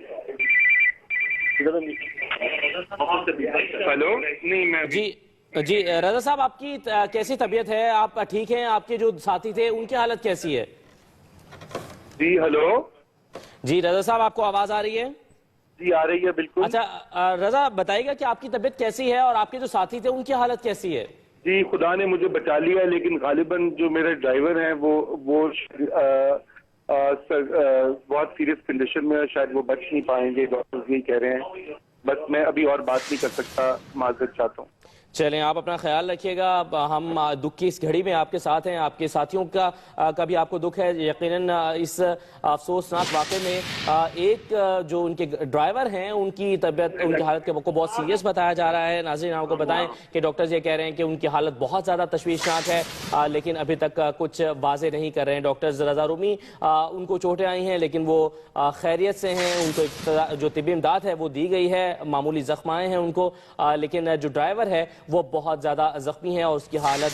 हेलो, नहीं मैं जी रजा साहब, आपकी कैसी तबीयत है? आप ठीक हैं? आपके जो साथी थे उनकी हालत कैसी है? जी हेलो, जी रजा साहब, आपको आवाज आ रही है? जी आ रही है बिल्कुल। अच्छा रजा बताइएगा कि आपकी तबीयत कैसी है और आपके जो साथी थे उनकी हालत कैसी है? जी खुदा ने मुझे बचा लिया, लेकिन गालिबन जो मेरे ड्राइवर हैं वो बहुत सीरियस कंडीशन में है, शायद वो बच नहीं पाएंगे, डॉक्टर्स यही कह रहे हैं। बस मैं अभी और बात नहीं कर सकता, माजरत चाहता हूँ। चलें, आप अपना ख्याल रखिएगा। हम दुख की इस घड़ी में आपके साथ हैं। आपके साथियों का भी आपको दुख है यकीनन। इस अफसोसनाक वाक़े में एक जो उनके ड्राइवर हैं उनकी तबीयत, उनकी हालत को बहुत सीरियस बताया जा रहा है। नाज़रीन आपको बताएं कि डॉक्टर्स ये कह रहे हैं कि उनकी हालत बहुत ज़्यादा तशवीशनाक है, लेकिन अभी तक कुछ वाज़ेह नहीं कर रहे हैं डॉक्टर्स। रजा रूमी उनको चोटें आई हैं लेकिन वो खैरियत से हैं, उनको जो तिब्बी इमदाद है वो दी गई है, मामूली जख्म आए हैं उनको, लेकिन जो ड्राइवर है वो बहुत ज्यादा जख्मी है और उसकी हालत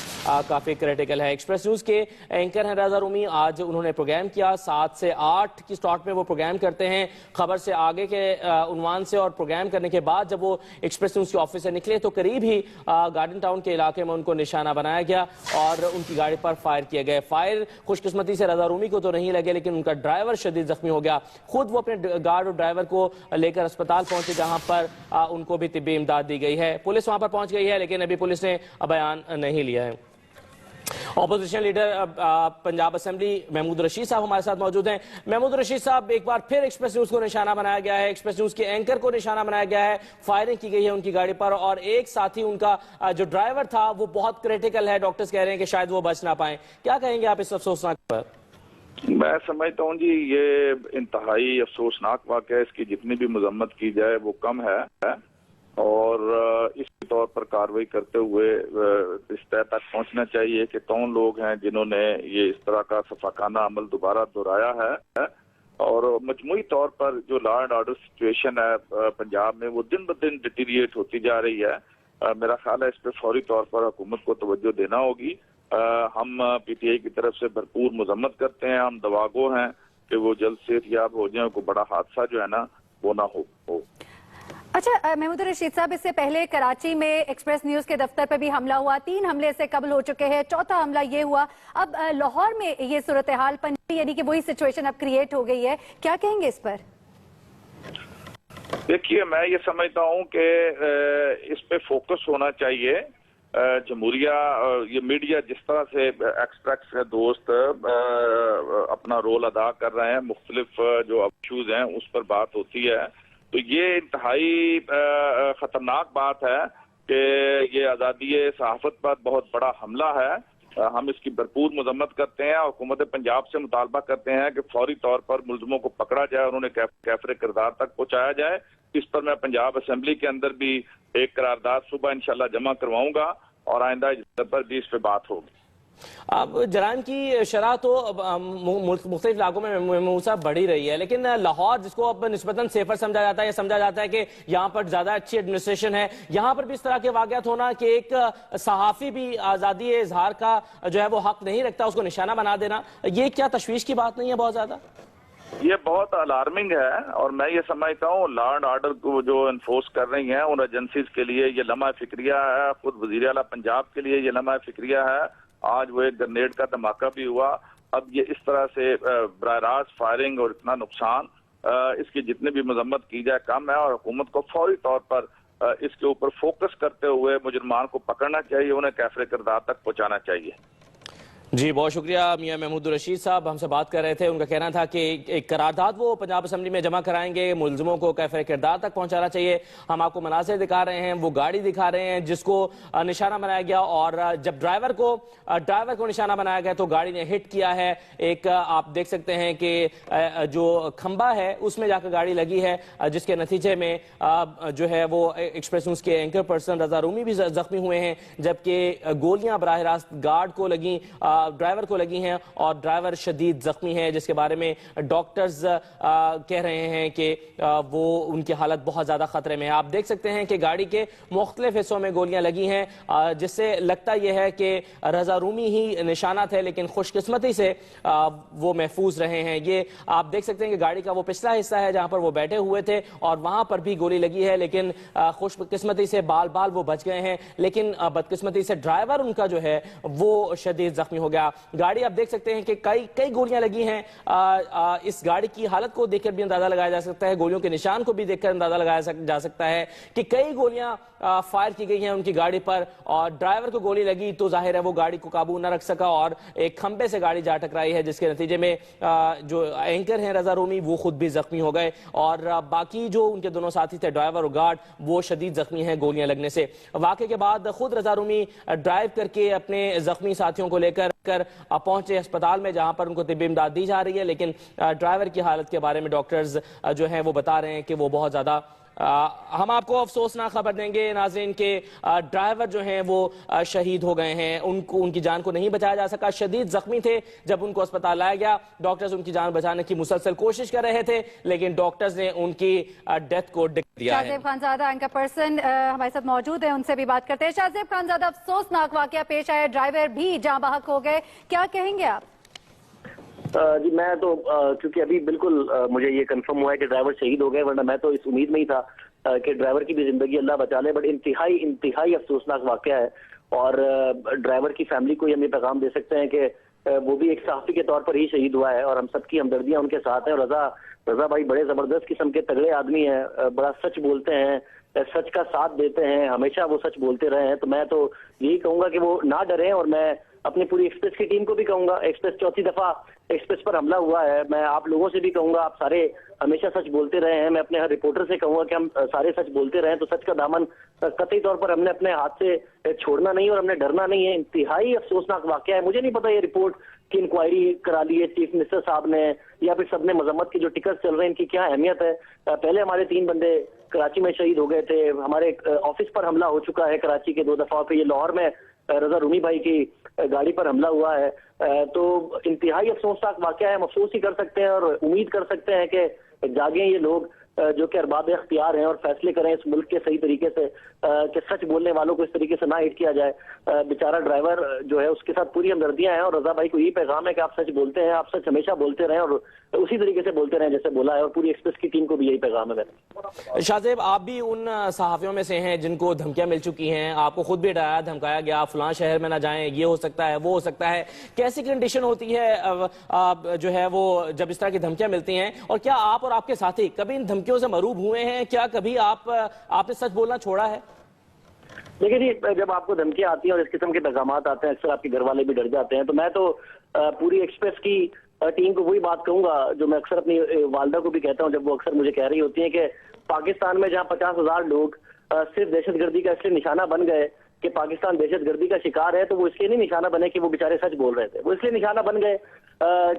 काफी क्रिटिकल है। एक्सप्रेस न्यूज के एंकर हैं रजा रूमी। आज उन्होंने प्रोग्राम किया 7 से 8 की स्लॉट में वो प्रोग्राम करते हैं, खबर से आगे के उन्वान से। और प्रोग्राम करने के बाद जब वो एक्सप्रेस न्यूज के ऑफिस से निकले तो करीब ही गार्डन टाउन के इलाके में उनको निशाना बनाया गया और उनकी गाड़ी पर फायर किए गए। फायर खुशकिस्मती से रजा रूमी को तो नहीं लगे, लेकिन उनका ड्राइवर शदीद जख्मी हो गया। खुद वो अपने गार्ड और ड्राइवर को लेकर अस्पताल पहुंचे, जहां पर उनको भी तिब्बी इमदाद दी गई है। पुलिस वहां पर पहुंच गई है, लेकिन अभी पुलिस ने बयान नहीं लिया है। Opposition leader Punjab assembly Mahmood Rashid sahab हमारे साथ मौजूद हैं। महमूद रशीद साहब, एक बार फिर एक्सप्रेस न्यूज को निशाना बनाया गया है, एक्सप्रेस न्यूज के एंकर को निशाना बनाया गया है, फायरिंग की गई है उनकी गाड़ी पर और एक साथी उनका जो ड्राइवर था वो बहुत क्रिटिकल है, डॉक्टर्स कह रहे हैं कि शायद वो बच ना पाए। क्या कहेंगे आप इस अफसोसनाक पर? मैं समझता हूँ जी ये इंतहाई अफसोसनाक वाक़या है, इसकी जितनी भी मजम्मत की जाए वो कम है और इस तौर पर कार्रवाई करते हुए इस तय तक पहुंचना चाहिए कि कौन लोग हैं जिन्होंने ये इस तरह का सफाकाना अमल दोबारा दोहराया है। और मजमूई तौर पर जो लॉ एंड ऑर्डर सिचुएशन है पंजाब में वो दिन ब दिन डिटीरिएट होती जा रही है। मेरा ख्याल है इस पर फौरी तौर पर हुकूमत को तवज्जो देना होगी। हम PTI की तरफ से भरपूर मजम्मत करते हैं, हम दवागो हैं कि वो जल्द सेहतयाब हो जाए, कोई बड़ा हादसा जो है ना वो ना हो। अच्छा महमूद रशीद साहब, इससे पहले कराची में एक्सप्रेस न्यूज के दफ्तर पर भी हमला हुआ, 3 हमले से कबल हो चुके हैं, 4था हमला ये हुआ। अब लाहौर में ये सूरत हाल यानी कि वही सिचुएशन अब क्रिएट हो गई है, क्या कहेंगे इस पर? देखिए मैं ये समझता हूँ कि इस पे फोकस होना चाहिए। जमहूरिया ये मीडिया जिस तरह से एक्सप्रेस के दोस्त अपना रोल अदा कर रहे हैं, मुख्तलिफ जो इशूज हैं उस पर बात होती है, तो ये इंतहाई खतरनाक बात है कि ये आज़ादी सहाफ़त पर बहुत बड़ा हमला है। हम इसकी भरपूर मजम्मत करते हैं और हुकूमत पंजाब से मुतालबा करते हैं कि फौरी तौर पर मुलजमों को पकड़ा जाए और उन्हें कैफरे किरदार तक पहुंचाया जाए। इस पर मैं पंजाब असेंबली के अंदर भी एक करारदाद सुबह इंशाल्लाह जमा करवाऊंगा और आइंदा इज्तिमा पर भी इस पे बात होगी। अब जराइम की शरह तो मुख्तलिफ इलाकों में मूसा बढ़ी रही है, लेकिन लाहौर जिसको अब निस्बतन सेफर समझा जाता है, समझा जाता है कि यहाँ पर ज्यादा अच्छी एडमिनिस्ट्रेशन है, यहाँ पर भी इस तरह के वाक़यात होना कि एक सहाफ़ी भी आज़ादी इजहार का जो है वो हक नहीं रखता, उसको निशाना बना देना, ये क्या तशवीश की बात नहीं है बहुत ज्यादा? ये बहुत अलार्मिंग है और मैं ये समझता हूँ लॉ एंड ऑर्डर को जो इन्फोर्स कर रही हैं उन एजेंसीज के लिए ये लम्हा फिक्रिया है। खुद वज़ीर आला पंजाब के लिए ये लम्हा फिक्रिया है। आज वो एक ग्रेनेड का धमाका भी हुआ। अब ये इस तरह से बराह रास्त फायरिंग और इतना नुकसान, इसकी जितनी भी मजम्मत की जाए कम है और हुकूमत को फौरी तौर पर इसके ऊपर फोकस करते हुए मुजरमान को पकड़ना चाहिए, उन्हें कैफरे किरदार तक पहुंचाना चाहिए। जी बहुत शुक्रिया। मियां महमूद रशीद साहब हमसे बात कर रहे थे। उनका कहना था कि एक करारदाद वो पंजाब असेंबली में जमा कराएंगे, मुलजमों को कैफरे किरदार तक पहुंचाना चाहिए। हम आपको मनाज़िर दिखा रहे हैं, वो गाड़ी दिखा रहे हैं जिसको निशाना बनाया गया और जब ड्राइवर को निशाना बनाया गया तो गाड़ी ने हिट किया है। एक आप देख सकते हैं कि जो खंबा है उसमें जाकर गाड़ी लगी है, जिसके नतीजे में जो है वो एक्सप्रेस न्यूज़ के एंकर पर्सन रजा रूमी भी जख्मी हुए हैं, जबकि गोलियां बराह रास्त गार्ड को लगी, ड्राइवर को लगी हैं और ड्राइवर शदीद जख्मी है, जिसके बारे में डॉक्टर्स कह रहे हैं कि वो उनकी हालत बहुत ज्यादा खतरे में है। आप देख सकते हैं कि गाड़ी के मुख्तलिफ हिस्सों में गोलियां लगी हैं, जिससे लगता यह है कि रजा रूमी ही निशाना थे, लेकिन खुशकिस्मती से वो महफूज रहे हैं। ये आप देख सकते हैं कि गाड़ी का वो पिछला हिस्सा है जहां पर वो बैठे हुए थे और वहां पर भी गोली लगी है, लेकिन खुशकिस्मती से बाल वो बच गए हैं, लेकिन बदकिस्मती से ड्राइवर उनका जो है वो शदीद जख्मी हो गया। गाड़ी आप देख सकते हैं कि कई गोलियां लगी हैं। इस गाड़ी की हालत को देखकर भी अंदाजा लगाया जा सकता है, गोलियों के निशान को भी देखकर अंदाजा लगाया जा सकता है कि कई गोलियां फायर की गई हैं उनकी गाड़ी पर और ड्राइवर को गोली लगी तो जाहिर है वो गाड़ी को काबू न रख सका और एक खंबे से गाड़ी जा टकराई है, जिसके नतीजे में जो एंकर हैं रजा रूमी वो खुद भी जख्मी हो गए और बाकी जो उनके दोनों साथी थे ड्राइवर और गार्ड वो शदीद जख्मी हैं गोलियां लगने से। वाकये के बाद खुद रजा रूमी ड्राइव करके अपने जख्मी साथियों को लेकर पहुंचे अस्पताल में, जहां पर उनको तिब्बी इमदाद दी जा रही है, लेकिन ड्राइवर की हालत के बारे में डॉक्टर्स जो हैं वो बता रहे हैं कि वो बहुत ज्यादा हम आपको अफसोसनाक खबर देंगे नाज़रीन के ड्राइवर जो हैं वो शहीद हो गए हैं, उनकी जान को नहीं बचाया जा सका, शदीद जख्मी थे। जब उनको अस्पताल लाया गया डॉक्टर्स उनकी जान बचाने की मुसलसल कोशिश कर रहे थे, लेकिन डॉक्टर्स ने उनकी डेथ को डिक्लेयर दिया है। शाहजेब खानजादा एंकर पर्सन हमारे साथ मौजूद है, उनसे भी बात करते हैं। शाहजेब खानजादा, अफसोसनाक वाकया पेश आया, ड्राइवर भी जाँ बहक हो गए, क्या कहेंगे आप? जी मैं तो क्योंकि अभी बिल्कुल मुझे ये कंफर्म हुआ है कि ड्राइवर शहीद हो गए, वरना मैं तो इस उम्मीद में ही था कि ड्राइवर की भी जिंदगी अल्लाह बचा ले। बट इंतहाई अफसोसनाक वाकया है और ड्राइवर की फैमिली को हम ये पैगाम दे सकते हैं कि वो भी एक सहाफी के तौर पर ही शहीद हुआ है और हम सबकी हमदर्दियां उनके साथ हैं। रजा भाई बड़े जबरदस्त किस्म के तगड़े आदमी हैं, बड़ा सच बोलते हैं, सच का साथ देते हैं, हमेशा वो सच बोलते रहे हैं। तो मैं तो यही कहूंगा कि वो ना डरें और मैं अपनी पूरी एक्सप्रेस की टीम को भी कहूंगा, एक्सप्रेस चौथी दफा एक्सप्रेस पर हमला हुआ है, मैं आप लोगों से भी कहूंगा आप सारे हमेशा सच बोलते रहे हैं। मैं अपने हर रिपोर्टर से कहूंगा कि हम सारे सच बोलते रहे, तो सच का दामन कतई तौर पर हमने अपने हाथ से छोड़ना नहीं और हमने डरना नहीं है। इंतहाई अफसोसनाक वाकया है। मुझे नहीं पता ये रिपोर्ट की इंक्वायरी करा ली है चीफ मिनिस्टर साहब ने या फिर सबने मजम्मत के जो टिकट चल रहे हैं इनकी क्या अहमियत है। पहले हमारे 3 बंदे कराची में शहीद हो गए थे, हमारे ऑफिस पर हमला हो चुका है कराची के 2 दफा पे, ये लाहौर में रजा रूमी भाई की गाड़ी पर हमला हुआ है। तो इंतहाई अफसोसनाक वाकया है, हम अफसोस ही कर सकते हैं और उम्मीद कर सकते हैं कि जागे ये लोग जो कि अरबाब इख्तियार हैं और फैसले करें इस मुल्क के सही तरीके से कि सच बोलने वालों को इस तरीके से ना हिट किया जाए। बेचारा ड्राइवर जो है उसके साथ पूरी हमदर्दियां हैं और रजा भाई को यही पैगाम है कि आप सच बोलते हैं, आप सच हमेशा बोलते रहें और उसी तरीके से बोलते रहें जैसे बोला है, और पूरी एक्सप्रेस की टीम को भी यही पैगाम है मेरा। शाहजेब, आप भी उन सहाफियों में से हैं जिनको धमकियां मिल चुकी हैं, आपको खुद भी डराया धमकाया गया फलां शहर में ना जाएं, ये हो सकता है वो हो सकता है, कैसी कंडीशन होती है जो है वो जब इस तरह की धमकियां मिलती हैं, और क्या आप और आपके साथी कभी इन धमकियों से मरूब हुए हैं? क्या कभी आपने सच बोलना छोड़ा है? देखिए जी, जब आपको धमकियां आती हैं और इस किस्म के पैगाम आते हैं अक्सर आपके घर वाले भी डर जाते हैं। तो मैं तो पूरी एक्सप्रेस की टीम को वही बात कहूंगा जो मैं अक्सर अपनी वालदा को भी कहता हूं जब वो अक्सर मुझे कह रही होती है कि पाकिस्तान में जहां 50,000 लोग सिर्फ दहशतगर्दी का इसलिए निशाना बन गए कि पाकिस्तान दहशतगर्दी का शिकार है, तो वो इसलिए नहीं निशाना बने कि वो बेचारे सच बोल रहे थे, वो इसलिए निशाना बन गए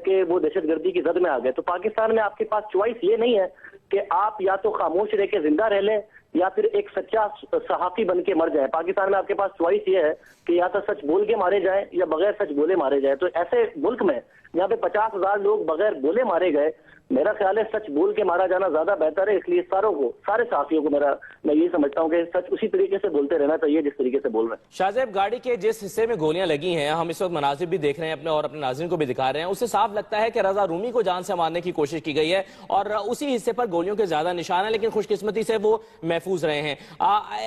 कि वो दहशतगर्दी की जद में आ गए। तो पाकिस्तान में आपके पास चॉइस ये नहीं है कि आप या तो खामोश रह के जिंदा रह लें या फिर एक सच्चा सहाफी बन के मर जाए। पाकिस्तान में आपके पास चॉइस ये है कि या तो सच बोल के मारे जाए या बगैर सच बोले मारे जाए। तो ऐसे मुल्क में यहाँ पे 50,000 लोग बगैर बोले मारे गए, मेरा ख्याल है सच बोल के मारा जाना ज्यादा बेहतर है। इसलिए सारे साथियों को मैं ये समझता हूँ कि सच उसी तरीके से बोलते रहना चाहिए जिस तरीके से बोल रहे हैं। शाहजेब, गाड़ी के जिस हिस्से में गोलियां लगी हैं, हम इस वक्त मनाजिर भी देख रहे हैं अपने और अपने नाज़रीन को भी दिखा रहे हैं, उससे साफ लगता है कि रजा रूमी को जान से मारने की कोशिश की गई है और उसी हिस्से पर गोलियों के ज्यादा निशान है, लेकिन खुशकिस्मती से वो महफूज रहे हैं।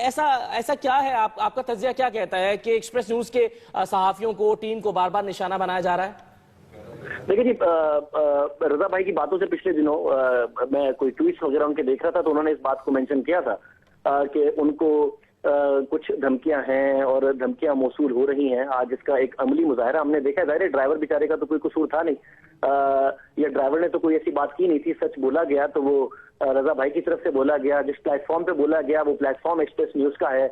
ऐसा क्या है, आपका तज्जिया क्या कहता है कि एक्सप्रेस न्यूज के सहाफियों को, टीम को बार बार निशाना बनाया जा रहा है? देखिए जी, रजा भाई की बातों से पिछले दिनों मैं कोई ट्वीट्स वगैरह उनके देख रहा था, तो उन्होंने इस बात को मेंशन किया था कि उनको कुछ धमकियां हैं और धमकियां मौसूल हो रही हैं। आज इसका एक अमली मुजाहरा हमने देखा। जाहिर है ड्राइवर बेचारे का तो कोई कसूर था नहीं, या ड्राइवर ने तो कोई ऐसी बात की नहीं थी। सच बोला गया तो वो रजा भाई की तरफ से बोला गया, जिस प्लेटफॉर्म पे बोला गया वो प्लेटफॉर्म एक्सप्रेस न्यूज का है।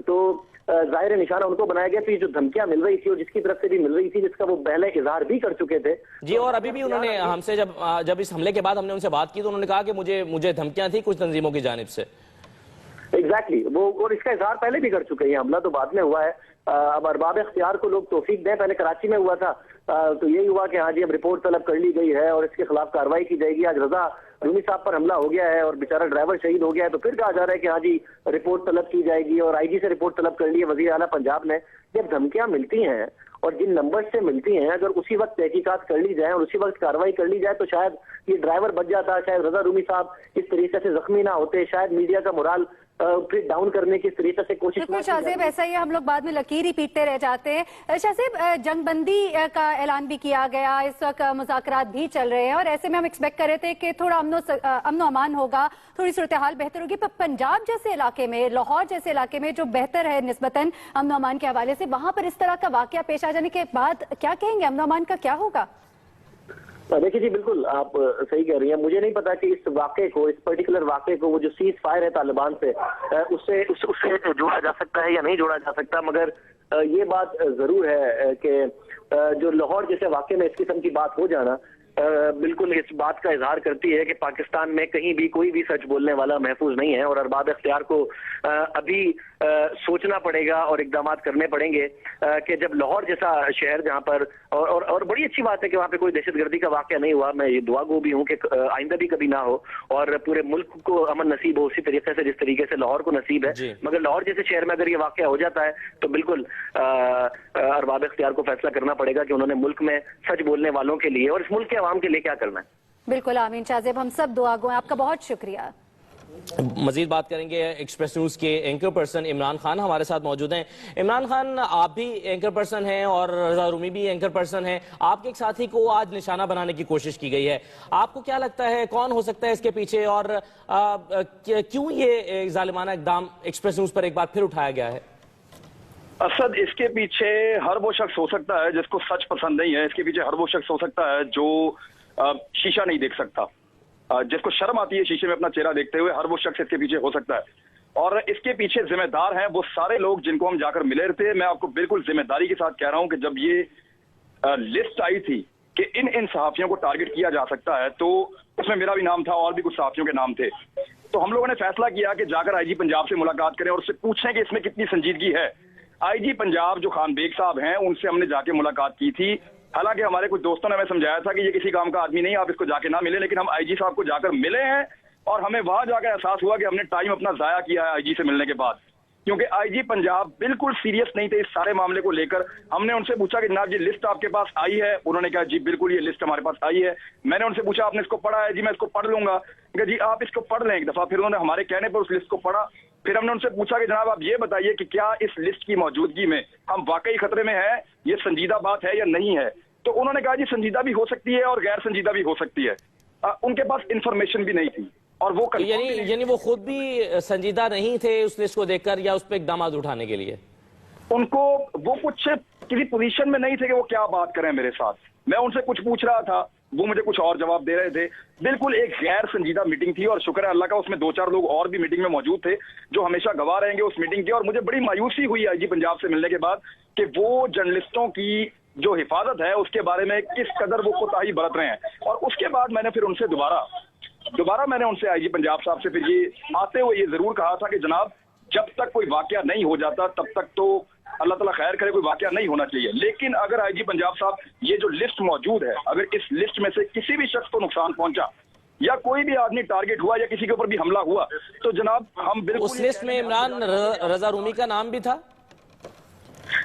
तो जाहिर निशाना उनको बनाया गया। तो ये जो धमकियां मिल रही थी और जिसकी तरफ से भी मिल रही थी, जिसका वो पहले इजहार भी कर चुके थे जी, और अभी भी उन्होंने हमसे जब इस हमले के बाद हमने उनसे बात की तो उन्होंने कहा कि मुझे धमकियां थी कुछ तंजीमों की जानिब से। एग्जैक्टली वो, और इसका इजहार पहले भी कर चुके हैं। हमला तो बाद में हुआ है। अब अरबाब इख्तियार को लोग तौफीक दें। पहले कराची में हुआ था तो यही हुआ कि हाँ जी अब रिपोर्ट तलब कर ली गई है और इसके खिलाफ कार्रवाई की जाएगी। आज रजा रूमी साहब पर हमला हो गया है और बेचारा ड्राइवर शहीद हो गया है, तो फिर कहा जा रहा है कि हाँ जी रिपोर्ट तलब की जाएगी और आईजी से रिपोर्ट तलब कर ली है वजीर आला पंजाब ने। जब धमकियां मिलती हैं और जिन नंबर से मिलती हैं, अगर उसी वक्त तहकीकात कर ली जाए और उसी वक्त कार्रवाई कर ली जाए तो शायद ये ड्राइवर बच जाता, शायद रजा रूमी साहब इस तरीके से जख्मी ना होते, शायद मीडिया का मोराल फिर डाउन करने की तरीके से कोशिश। बिल्कुल शाहजेब, ऐसा ही हम लोग बाद में लकीर ही पीटते रह जाते हैं। शाहजेब, जंगबंदी का ऐलान भी किया गया, इस वक्त मुज़ाकरात भी चल रहे हैं और ऐसे में हम एक्सपेक्ट कर रहे थे कि थोड़ा अमनो अमान होगा, थोड़ी सूरत हाल बेहतर होगी। पर पंजाब जैसे इलाके में, लाहौर जैसे इलाके में जो बेहतर है निस्बतन अमनो अमान के हवाले से, वहां पर इस तरह का वाकया पेश आ जाने के बाद क्या कहेंगे, अमनो अमान का क्या होगा? देखिए जी, बिल्कुल आप सही कह रही हैं। मुझे नहीं पता कि इस वाक़े को, इस पर्टिकुलर वाक़े को, वो जो सीज फायर है तालिबान से, उससे जोड़ा जा सकता है या नहीं जोड़ा जा सकता, मगर ये बात जरूर है कि जो लाहौर जैसे वाक़े में इस किस्म की बात हो जाना बिल्कुल इस बात का इजहार करती है कि पाकिस्तान में कहीं भी कोई भी सच बोलने वाला महफूज नहीं है और अरबाब इख्तियार को अभी सोचना पड़ेगा और इकदाम करने पड़ेंगे कि जब लाहौर जैसा शहर जहां पर और बड़ी अच्छी बात है कि वहां पे कोई दहशतगर्दी का वाकया नहीं हुआ। मैं ये दुआ गो भी हूं कि आइंदा भी कभी ना हो और पूरे मुल्क को अमन नसीब हो उसी तरीके से जिस तरीके से लाहौर को नसीब है। मगर लाहौर जैसे शहर में अगर ये वाकया हो जाता है तो बिल्कुल अरबाब इख्तियार को फैसला करना पड़ेगा कि उन्होंने मुल्क में सच बोलने वालों के लिए और इस मुल्क के अवाम के लिए क्या करना है। बिल्कुल आमीन। शाहजेब, हम सब दुआ गो हैं, आपका बहुत शुक्रिया। मजीद बात करेंगे। एक्सप्रेस न्यूज के एंकर पर्सन इमरान खान हमारे साथ मौजूद हैं। इमरान खान, आप भी एंकर पर्सन हैं और रजा रूमी भी एंकर पर्सन हैं। आपके एक साथी को आज निशाना बनाने की कोशिश की गई है, आपको क्या लगता है कौन हो सकता है इसके पीछे और क्यों ये जालिमाना इकदाम एक्सप्रेस न्यूज पर एक बार फिर उठाया गया है? असद, इसके पीछे हर वो शख्स हो सकता है जिसको सच पसंद नहीं है। इसके पीछे हर वो शख्स हो सकता है जो शीशा नहीं देख सकता, जिसको शर्म आती है शीशे में अपना चेहरा देखते हुए। हर वो शख्स इसके पीछे हो सकता है और इसके पीछे जिम्मेदार हैं वो सारे लोग जिनको हम जाकर मिले थे। मैं आपको बिल्कुल जिम्मेदारी के साथ कह रहा हूं कि जब ये लिस्ट आई थी कि इन सहाफियों को टारगेट किया जा सकता है तो उसमें मेरा भी नाम था और भी कुछ सहाफियों के नाम थे। तो हम लोगों ने फैसला किया कि जाकर आईजी पंजाब से मुलाकात करें और उससे पूछें कि इसमें कितनी संजीदगी है। आईजी पंजाब जो खान बेग साहब हैं उनसे हमने जाके मुलाकात की थी। हालांकि हमारे कुछ दोस्तों ने हमें समझाया था कि ये किसी काम का आदमी नहीं, आप इसको जाके ना मिले, लेकिन हम आईजी साहब को जाकर मिले हैं और हमें वहां जाकर एहसास हुआ कि हमने टाइम अपना जाया किया है आईजी से मिलने के बाद, क्योंकि आईजी पंजाब बिल्कुल सीरियस नहीं थे इस सारे मामले को लेकर। हमने उनसे पूछा कि जनाब ये लिस्ट आपके पास आई है? उन्होंने कहा जी बिल्कुल ये लिस्ट हमारे पास आई है। मैंने उनसे पूछा आपने इसको पढ़ा है? जी मैं इसको पढ़ लूंगा। जी आप इसको पढ़ लें एक दफा। फिर उन्होंने हमारे कहने पर उस लिस्ट को पढ़ा। फिर हमने उनसे पूछा कि जनाब आप ये बताइए कि क्या इस लिस्ट की मौजूदगी में हम वाकई खतरे में हैं, ये संजीदा बात है या नहीं है? तो उन्होंने कहा जी संजीदा भी हो सकती है और गैर संजीदा भी हो सकती है। उनके पास इंफॉर्मेशन भी नहीं थी और वो यानी वो खुद भी संजीदा नहीं थे उस लिस्ट को देखकर या उस पर इकदाम उठाने के लिए? उनको वो कुछ किसी पोजीशन में नहीं थे कि वो क्या बात करें मेरे साथ। मैं उनसे कुछ पूछ रहा था वो मुझे कुछ और जवाब दे रहे थे। बिल्कुल एक गैर संजीदा मीटिंग थी और शुक्र है अल्लाह का उसमें 2-4 लोग और भी मीटिंग में मौजूद थे जो हमेशा गवाह रहेंगे उस मीटिंग के। और मुझे बड़ी मायूसी हुई आईजी पंजाब से मिलने के बाद कि वो जर्नलिस्टों की जो हिफाजत है उसके बारे में किस कदर वो कोताही बरत रहे हैं। और उसके बाद मैंने फिर उनसे दोबारा मैंने उनसे आईजी पंजाब साहब से फिर ये आते हुए ये जरूर कहा था कि जनाब जब तक कोई वाकया नहीं हो जाता तब तक तो अल्लाह ताला खैर करे, कोई वाकया नहीं होना चाहिए। लेकिन अगर आईजी पंजाब साहब ये जो लिस्ट मौजूद है, अगर इस लिस्ट में से किसी भी शख्स को नुकसान पहुंचा या कोई भी आदमी टारगेट हुआ या किसी के ऊपर भी हमला हुआ तो जनाब हम बिल्कुल उस लिस्ट में इमरान रजा रूमी का नाम भी था।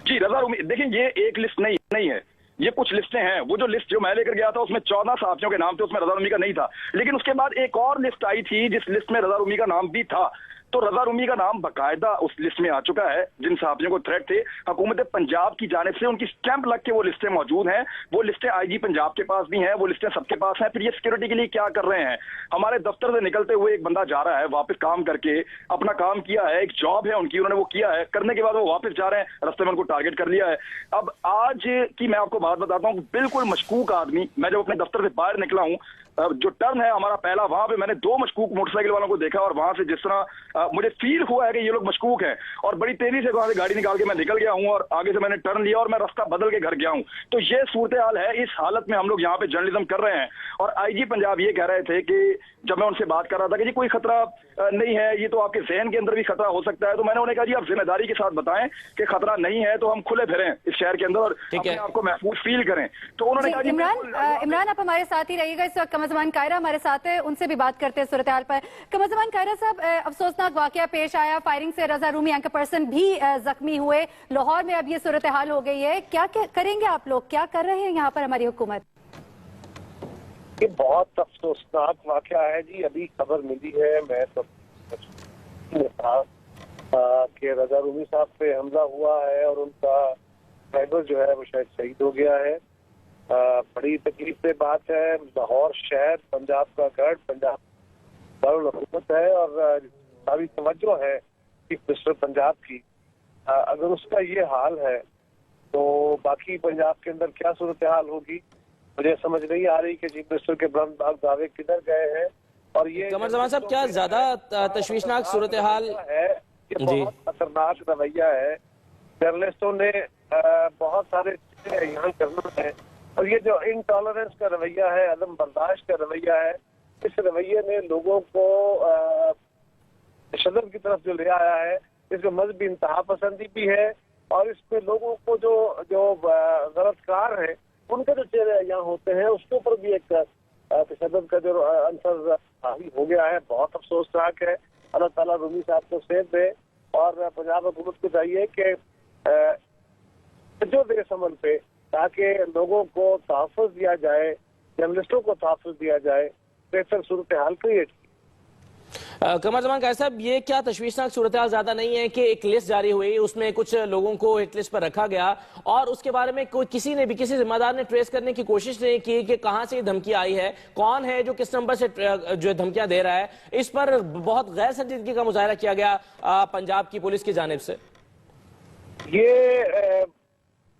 जी रजा रूमी, देखिए ये एक लिस्ट नहीं है, ये कुछ लिस्टें हैं। वो जो लिस्ट जो मैं लेकर गया था उसमें 14 साथियों के नाम थे, उसमें रजा रूमी का नहीं था। लेकिन उसके बाद एक और लिस्ट आई थी जिस लिस्ट में रजा रूमी का नाम भी था। तो रजा रूमी का नाम बाकायदा उस लिस्ट में आ चुका है। जिन साथियों को थ्रेट थे हुकूमत पंजाब की जानिब से उनकी स्टैंप लग के वो लिस्टें मौजूद हैं। वो लिस्टें आईजी पंजाब के पास भी हैं, वो लिस्टें सबके पास हैं। फिर ये सिक्योरिटी के लिए क्या कर रहे हैं? हमारे दफ्तर से निकलते हुए एक बंदा जा रहा है वापस काम करके, अपना काम किया है, एक जॉब है उनकी, उन्होंने वो किया है, करने के बाद वो वापस जा रहे हैं, रास्ते में उनको टारगेट कर लिया है। अब आज की मैं आपको बात बताता हूँ, बिल्कुल मशकूक आदमी, मैं जब अपने दफ्तर से बाहर निकला हूँ, जो टर्न है हमारा पहला, वहां पे मैंने 2 मशकूक मोटरसाइकिल वालों को देखा और वहां से जिस तरह मुझे फील हुआ है कि ये लोग मशकूक हैं और बड़ी तेजी से वहां से गाड़ी निकाल के मैं निकल गया हूं और आगे से मैंने टर्न लिया और मैं रास्ता बदल के घर गया हूं। तो ये सूरत हाल है। इस हालत में हम लोग यहाँ पे जर्नलिज्म कर रहे हैं। और आईजी पंजाब ये कह रहे थे कि जब मैं उनसे बात कर रहा था कि जी कोई खतरा नहीं है, ये तो आपके जहन के अंदर भी खतरा हो सकता है, तो मैंने उन्हें कहा जी आप जिम्मेदारी के साथ बताएं कि खतरा नहीं है तो हम खुले फिरें इस शहर के अंदर और अपने आपको महफूज फील करें। तो उन्होंने कहा इमरान आप हमारे साथ ही रहिएगा। इस वक्त कमरजमान कायरा हमारे साथ है, उनसे भी बात करते हैं सूरत हाल पर। कमरजमान कायरा साहब, अफसोसनाक वाकया पेश आया, फायरिंग से रजा रूमी एंकर पर्सन भी जख्मी हुए। लाहौर में अब ये सूरत हाल हो गई है, क्या करेंगे आप लोग, क्या कर रहे हैं यहाँ पर हमारी हुकूमत? ये बहुत अफसोसनाक वाकया है जी। अभी खबर मिली है, मैं तो कि रजा रूमी साहब पे हमला हुआ है और उनका ड्राइवर जो है वो शायद शहीद हो गया है। बड़ी तकलीफ से बात है। लाहौर शहर पंजाब का गढ़, पंजाब दारुल हुकूमत है और सारी तवज्जो है चीफ मिनिस्टर पंजाब की। अगर उसका ये हाल है तो बाकी पंजाब के अंदर क्या सूरत हाल होगी, मुझे समझ नहीं आ रही कि चीफ मिनिस्टर के बुलंद बाग दावे किधर गए हैं। और ये कमरजमान साहब क्या ज्यादा तशवीशनाक सूरत हाल है, ये बहुत खतरनाक रवैया है। जर्नलिस्टों ने बहुत सारे यहाँ करना है और ये जो इनटॉलरेंस का रवैया है, अदम बर्दाश्त का रवैया है, इस रवैये ने लोगों को तशद्दुद की तरफ जो ले आया है, इसमें मजहबी इंतहा पसंदी भी है और इसमें लोगों को जो गलतकार है उनके जो चेहरे यहाँ होते हैं उसके ऊपर भी एक तशद्दुद का जो अंसर हावी हो गया है। बहुत अफसोसनाक है। अल्लाह ताला रूमी साहब को सेहत दे और पंजाब हुकूमत को चाहिए कि जो दे इस अमल पे, ताकि लोगों को तहफ़्फ़ुज़ दिया जाए, जर्नलिस्टों को तहफ़्फ़ुज़ दिया जाए, बेहतर सूरत हाल क्रिएट। कमरजमान कायरा साहब, ये क्या तशवीशनाक सूरत हाल ज्यादा नहीं है कि एक लिस्ट जारी हुई, उसमें कुछ लोगों को हिट लिस्ट पर रखा गया और उसके बारे में किसी ने भी, किसी जिम्मेदार ने ट्रेस करने की कोशिश नहीं की कि कहां से ये धमकी आई है, कौन है जो किस नंबर से जो धमकियां दे रहा है। इस पर बहुत गैर संजीदगी का मुजाहरा किया गया पंजाब की पुलिस की जानिब से। ये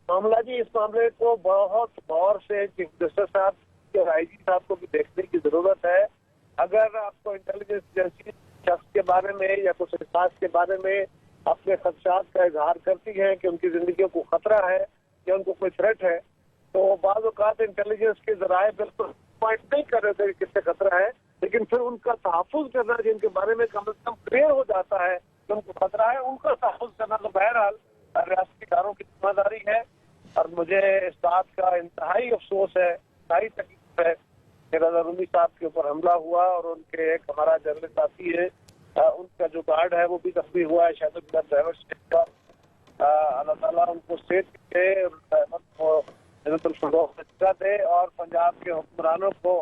मामला जी, इस मामले को बहुत गौर से चीफ मिनिस्टर साहब और आईजी साहब को भी देखने की जरूरत है। अगर आपको इंटेलिजेंस एजेंसी शख्स के बारे में या कुछ रिसार्च के बारे में अपने खदशात का इजहार करती है कि उनकी जिंदगी को खतरा है या उनको कोई थ्रेट है, तो बाज़ औक़ात इंटेलिजेंस के जराए बिल्कुल पॉइंट नहीं कर रहे थे कि किससे खतरा है, लेकिन फिर उनका तहफ़्फ़ुज़ करना जिनके बारे में कम से कम क्लियर हो जाता है कि उनको खतरा है, उनका तहफ़्फ़ुज़ करना तो बहरहाल रियासती इदारों की जिम्मेदारी है। और मुझे इस बात का इंतहाई अफसोस है, इंतहाई तकलीफ है कि रजा रूमी साहब के ऊपर हमला हुआ और उनके एक हमारा जर्नलिस्ट साथी है, उनका जो गार्ड है वो भी जख्मी हुआ है, शायद उनका ड्राइवर का। अल्लाह ताला उनको सेहत दे और पंजाब के हुक्मरानों को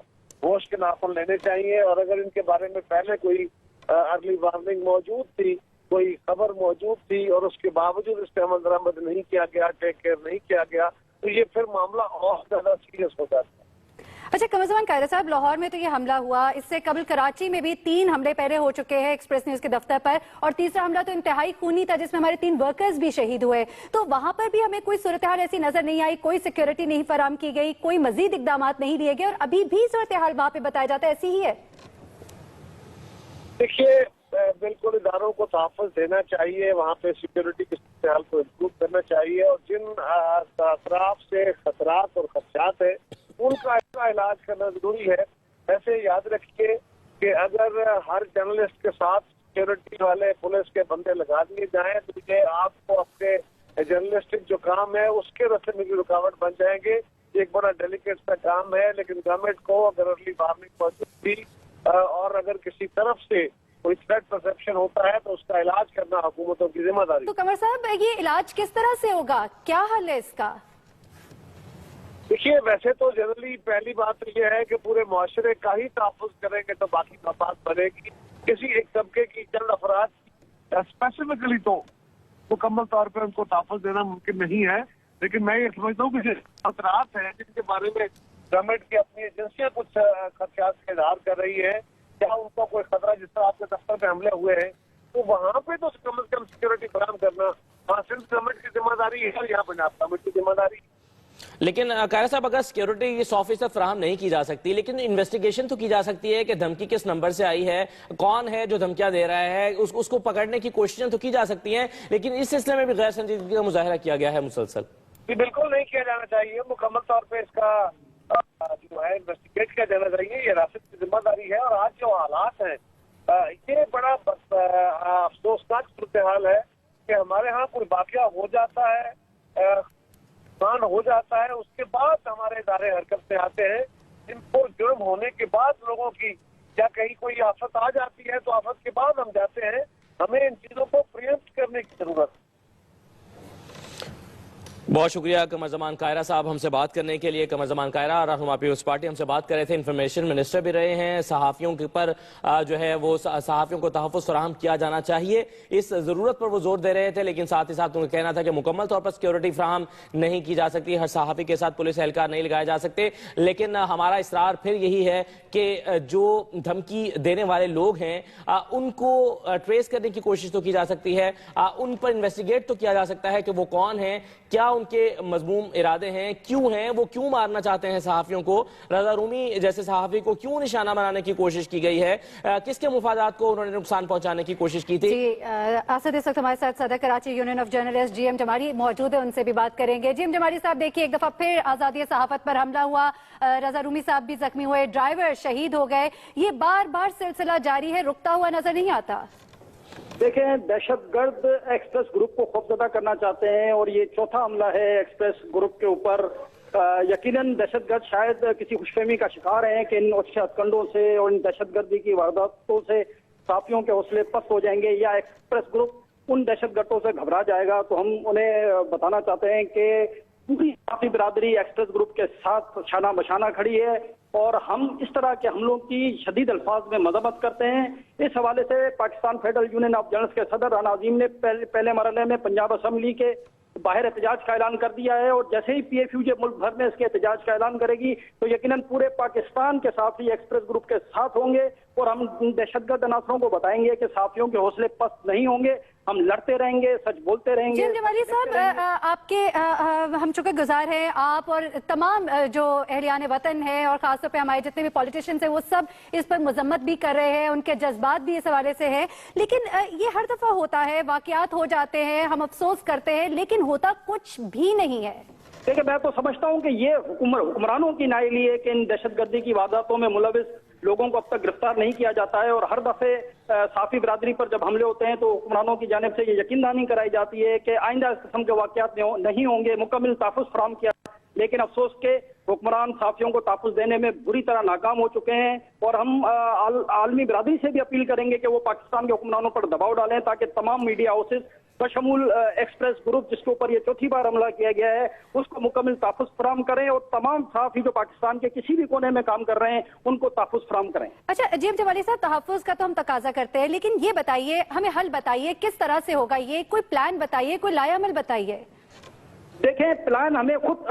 होश के नाखून लेने चाहिए। और अगर इनके बारे में पहले कोई अर्ली वार्निंग मौजूद थी, कोई खबर मौजूद थी और उसके बावजूद इस पर अमल दरामद नहीं किया गया, टेक केयर नहीं किया गया, तो ये फिर मामला और ज्यादा सीरियस हो जाता है। अच्छा कमरजमान कायरा साहब, लाहौर में तो ये हमला हुआ, इससे कबल कराची में भी 3 हमले पहले हो चुके हैं एक्सप्रेस न्यूज के दफ्तर पर, और तीसरा हमला तो इंतहाई खूनी था जिसमें हमारे 3 वर्कर्स भी शहीद हुए। तो वहां पर भी हमें कोई सूरत हाल ऐसी नजर नहीं आई, कोई सिक्योरिटी नहीं फराम की गई, कोई मजीद इकदाम नहीं लिए गए, और अभी भी सूरत हाल वहां पर बताया जाता है ऐसी ही है। देखिए, बिल्कुल इदारों को तहफ़्फ़ुज़ देना चाहिए, वहाँ पे सिक्योरिटी की सूरत हाल को इम्प्रूव करना चाहिए, और जिन अतराफ से खतरात और खदशात है उनका इलाज करना जरूरी है। ऐसे याद रखिए कि अगर हर जर्नलिस्ट के साथ सिक्योरिटी वाले पुलिस के बंदे लगा दिए जाएं तो ये आपको अपने जर्नलिस्टिक जो काम है उसके रास्ते में भी रुकावट बन जाएंगे। एक बड़ा डेलिकेट सा काम है, लेकिन गवर्नमेंट को अगर अर्ली वार्निंग मौजूद थी और अगर किसी तरफ से कोई थ्रेट परसेप्शन होता है तो उसका इलाज करना हुकूमतों की जिम्मेदारी। तो कमर साहब, ये इलाज किस तरह से होगा, क्या हल है इसका? देखिए, वैसे तो जनरली पहली बात तो ये है कि पूरे मुआशरे का ही तहफ़्फ़ुज़ करेंगे तो बाकी बात बनेगी। किसी एक तबके की चंद अफराद स्पेसिफिकली तो मुकम्मल तौर पर उनको तहफ़्फ़ुज़ देना मुमकिन नहीं है, लेकिन मैं ये समझता हूँ कि खतरात हैं जिनके बारे में गवर्नमेंट की अपनी एजेंसियां कुछ खदशात का इजहार कर रही है, क्या उनको कोई खतरा, जिस तरह आपके दफ्तर पे हमले हुए हैं, तो वहाँ पे तो कम से कम सिक्योरिटी फराहम करना सिर्फ गवर्नमेंट की जिम्मेदारी है, यहाँ पंजाब गवर्नमेंट की जिम्मेदारी। लेकिन कायरा साहब, अगर सिक्योरिटी 100% फराहम नहीं की जा सकती, लेकिन इन्वेस्टिगेशन तो की जा सकती है कि धमकी किस नंबर से आई है, कौन है जो धमकियां दे रहा है, उसको पकड़ने की कोशिशें तो की जा सकती हैं, लेकिन इस सिलसिले में भी गैर संजीदगी का मुजाहरा किया गया है मुसलसल। बिल्कुल नहीं किया जाना चाहिए, मुकम्मल तौर पर इसका जो है इन्वेस्टिगेट किया जाना चाहिए, ये राशिद की जिम्मेदारी है। और आज जो हालात हैं, ये बड़ा अफसोसनाक सूरत हाल है कि हमारे यहाँ कोई वाकया हो जाता है, नुकसान हो जाता है, उसके बाद हमारे इदारे हरकत में आते हैं। इनको जुर्म होने के बाद लोगों की या कहीं कोई आफत आ जाती है तो आफत के बाद हम जाते हैं। हमें इन चीजों को प्रियम्प्ट करने की जरूरत है। बहुत शुक्रिया कमर जमान कायरा साहब हमसे बात करने के लिए। कमर जमान कायरा रहनुमा पीपल्स पार्टी हमसे बात कर रहे थे, इंफॉर्मेशन मिनिस्टर भी रहे हैं। सहाफियों के पर जो है वो सहाफियों को तहफ़्फ़ुज़ फराहम किया जाना चाहिए, इस जरूरत पर वो जोर दे रहे थे, लेकिन साथ ही साथ उनका कहना था कि मुकम्मल तौर पर सिक्योरिटी फराहम नहीं की जा सकती, हर सहाफी के साथ पुलिस एहलकार नहीं लगाए जा सकते। लेकिन हमारा इसरार फिर यही है कि जो धमकी देने वाले लोग हैं उनको ट्रेस करने की कोशिश तो की जा सकती है, उन पर इन्वेस्टिगेट तो किया जा सकता है कि वो कौन है, क्या उनके मजमूम इरादे हैं, क्यों हैं, वो क्यों मारना चाहते हैं सहाफियों को, रजा रूमी जैसे सहाफी को क्यों निशाना बनाने की कोशिश की गई है, किसके मुफादात को उन्होंने नुकसान पहुंचाने की कोशिश की थी। जी आसद, इस वक्त हमारे साथ सदर Karachi union of journalist GM Jamari मौजूद है, उनसे भी बात करेंगे। जीएम जमारी साहब, देखिए एक दफा फिर आजादी सहाफत पर हमला हुआ, रजा रूमी साहब भी जख्मी हुए, ड्राइवर शहीद हो गए, ये बार बार सिलसिला जारी है, रुकता हुआ नजर नहीं आता। देखें, दहशतगर्द एक्सप्रेस ग्रुप को खौफजदा करना चाहते हैं और ये चौथा हमला है एक्सप्रेस ग्रुप के ऊपर। यकीनन दहशतगर्द शायद किसी खुशफहमी का शिकार हैं कि इन हथकंडों से और इन दहशतगर्दी की वारदातों से साफियों के हौसले पस्त हो जाएंगे या एक्सप्रेस ग्रुप उन दहशतगर्दों से घबरा जाएगा। तो हम उन्हें बताना चाहते हैं कि पूरी साफी बिरादरी एक्सप्रेस ग्रुप के साथ शाना बशाना खड़ी है और हम इस तरह के हमलों की शदीद अल्फाज में मजम्मत करते हैं। इस हवाले से Pakistan federal union of journalist के सदर राना अजीम ने पहले मरहले में पंजाब असम्बली के बाहर एहतजाज का ऐलान कर दिया है और जैसे ही PFUJ मुल्क भर में इसके एहतजाज का ऐलान करेगी तो यकीनन पूरे पाकिस्तान के साथी एक्सप्रेस ग्रुप के साथ होंगे और हम दहशतगर्द अनासरों को बताएंगे कि साथियों के हौसले पस्त नहीं होंगे, हम लड़ते रहेंगे, सच बोलते रहेंगे। जमाली साहब, आपके हम शुक्रगुजार हैं, आप और तमाम जो अहलियान वतन है और खासतौर पे हमारे जितने भी पॉलिटिशियंस हैं वो सब इस पर मजम्मत भी कर रहे हैं, उनके जज्बात भी इस हवाले से है। लेकिन ये हर दफा होता है, वाकयात हो जाते हैं, हम अफसोस करते हैं, लेकिन होता कुछ भी नहीं है। देखिए, मैं तो समझता हूँ कि ये हुक्मरानों की नाइली है कि इन दहशतगर्दी की वारदातों में मुलविस लोगों को अब तक गिरफ्तार नहीं किया जाता है और हर दफे साफी बिरादरी पर जब हमले होते हैं तो हुक्मरानों की जानिब से ये यकीनदानी कराई जाती है कि आइंदा इस किस्म के वाकयात नहीं होंगे, मुकम्मल तहफ़्फ़ुज़ फराहम किया। लेकिन अफसोस के हुक्मरान साफियों को तहफ़्फ़ुज़ देने में बुरी तरह नाकाम हो चुके हैं और हम आलमी बिरादरी से भी अपील करेंगे कि वो पाकिस्तान के हुक्मरानों पर दबाव डालें ताकि तमाम मीडिया हाउसेज बशमूल एक्सप्रेस ग्रुप जिसके ऊपर ये चौथी बार हमला किया गया है उसको मुकम्मल तहफ़्फ़ुज़ फराहम करें और तमाम साफी जो पाकिस्तान के किसी भी कोने में काम कर रहे हैं उनको तहफ़्फ़ुज़ फराहम करें। अच्छा जीएम जमाली साहब, तहफ़्फ़ुज़ का तो हम तकाजा करते हैं, लेकिन ये बताइए, हमें हल बताइए किस तरह से होगा, ये कोई प्लान बताइए, कोई लायामल बताइए। देखें, प्लान हमें खुद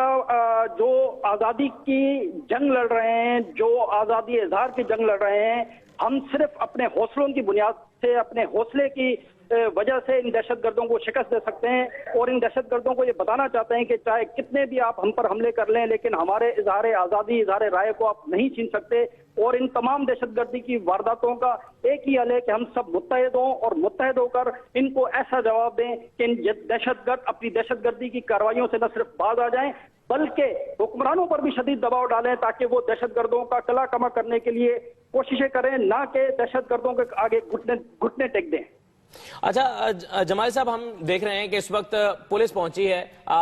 जो आज़ादी की जंग लड़ रहे हैं, जो आज़ादी इजहार की जंग लड़ रहे हैं, हम सिर्फ अपने हौसलों की बुनियाद से, अपने हौसले की वजह से इन दहशतगर्दों को शिकस्त दे सकते हैं और इन दहशतगर्दों को ये बताना चाहते हैं कि चाहे कितने भी आप हम पर हमले कर लें, लेकिन हमारे इजहार आज़ादी, इजहार राय को आप नहीं छीन सकते। और इन तमाम दहशतगर्दी की वारदातों का एक ही हल है कि हम सब मुत्तहिद हों और मुत्तहिद होकर इनको ऐसा जवाब दें कि इन दहशतगर्द अपनी दहशतगर्दी की कार्रवाइयों से न सिर्फ बाज आ जाएं, बल्कि हुक्मरानों पर भी शदीद दबाव डालें ताकि वो दहशतगर्दों का कला कमा करने के लिए कोशिशें करें, ना कि दहशतगर्दों के आगे घुटने टेक दें। अच्छा जमाल साहब, हम देख रहे हैं कि इस वक्त पुलिस पहुंची है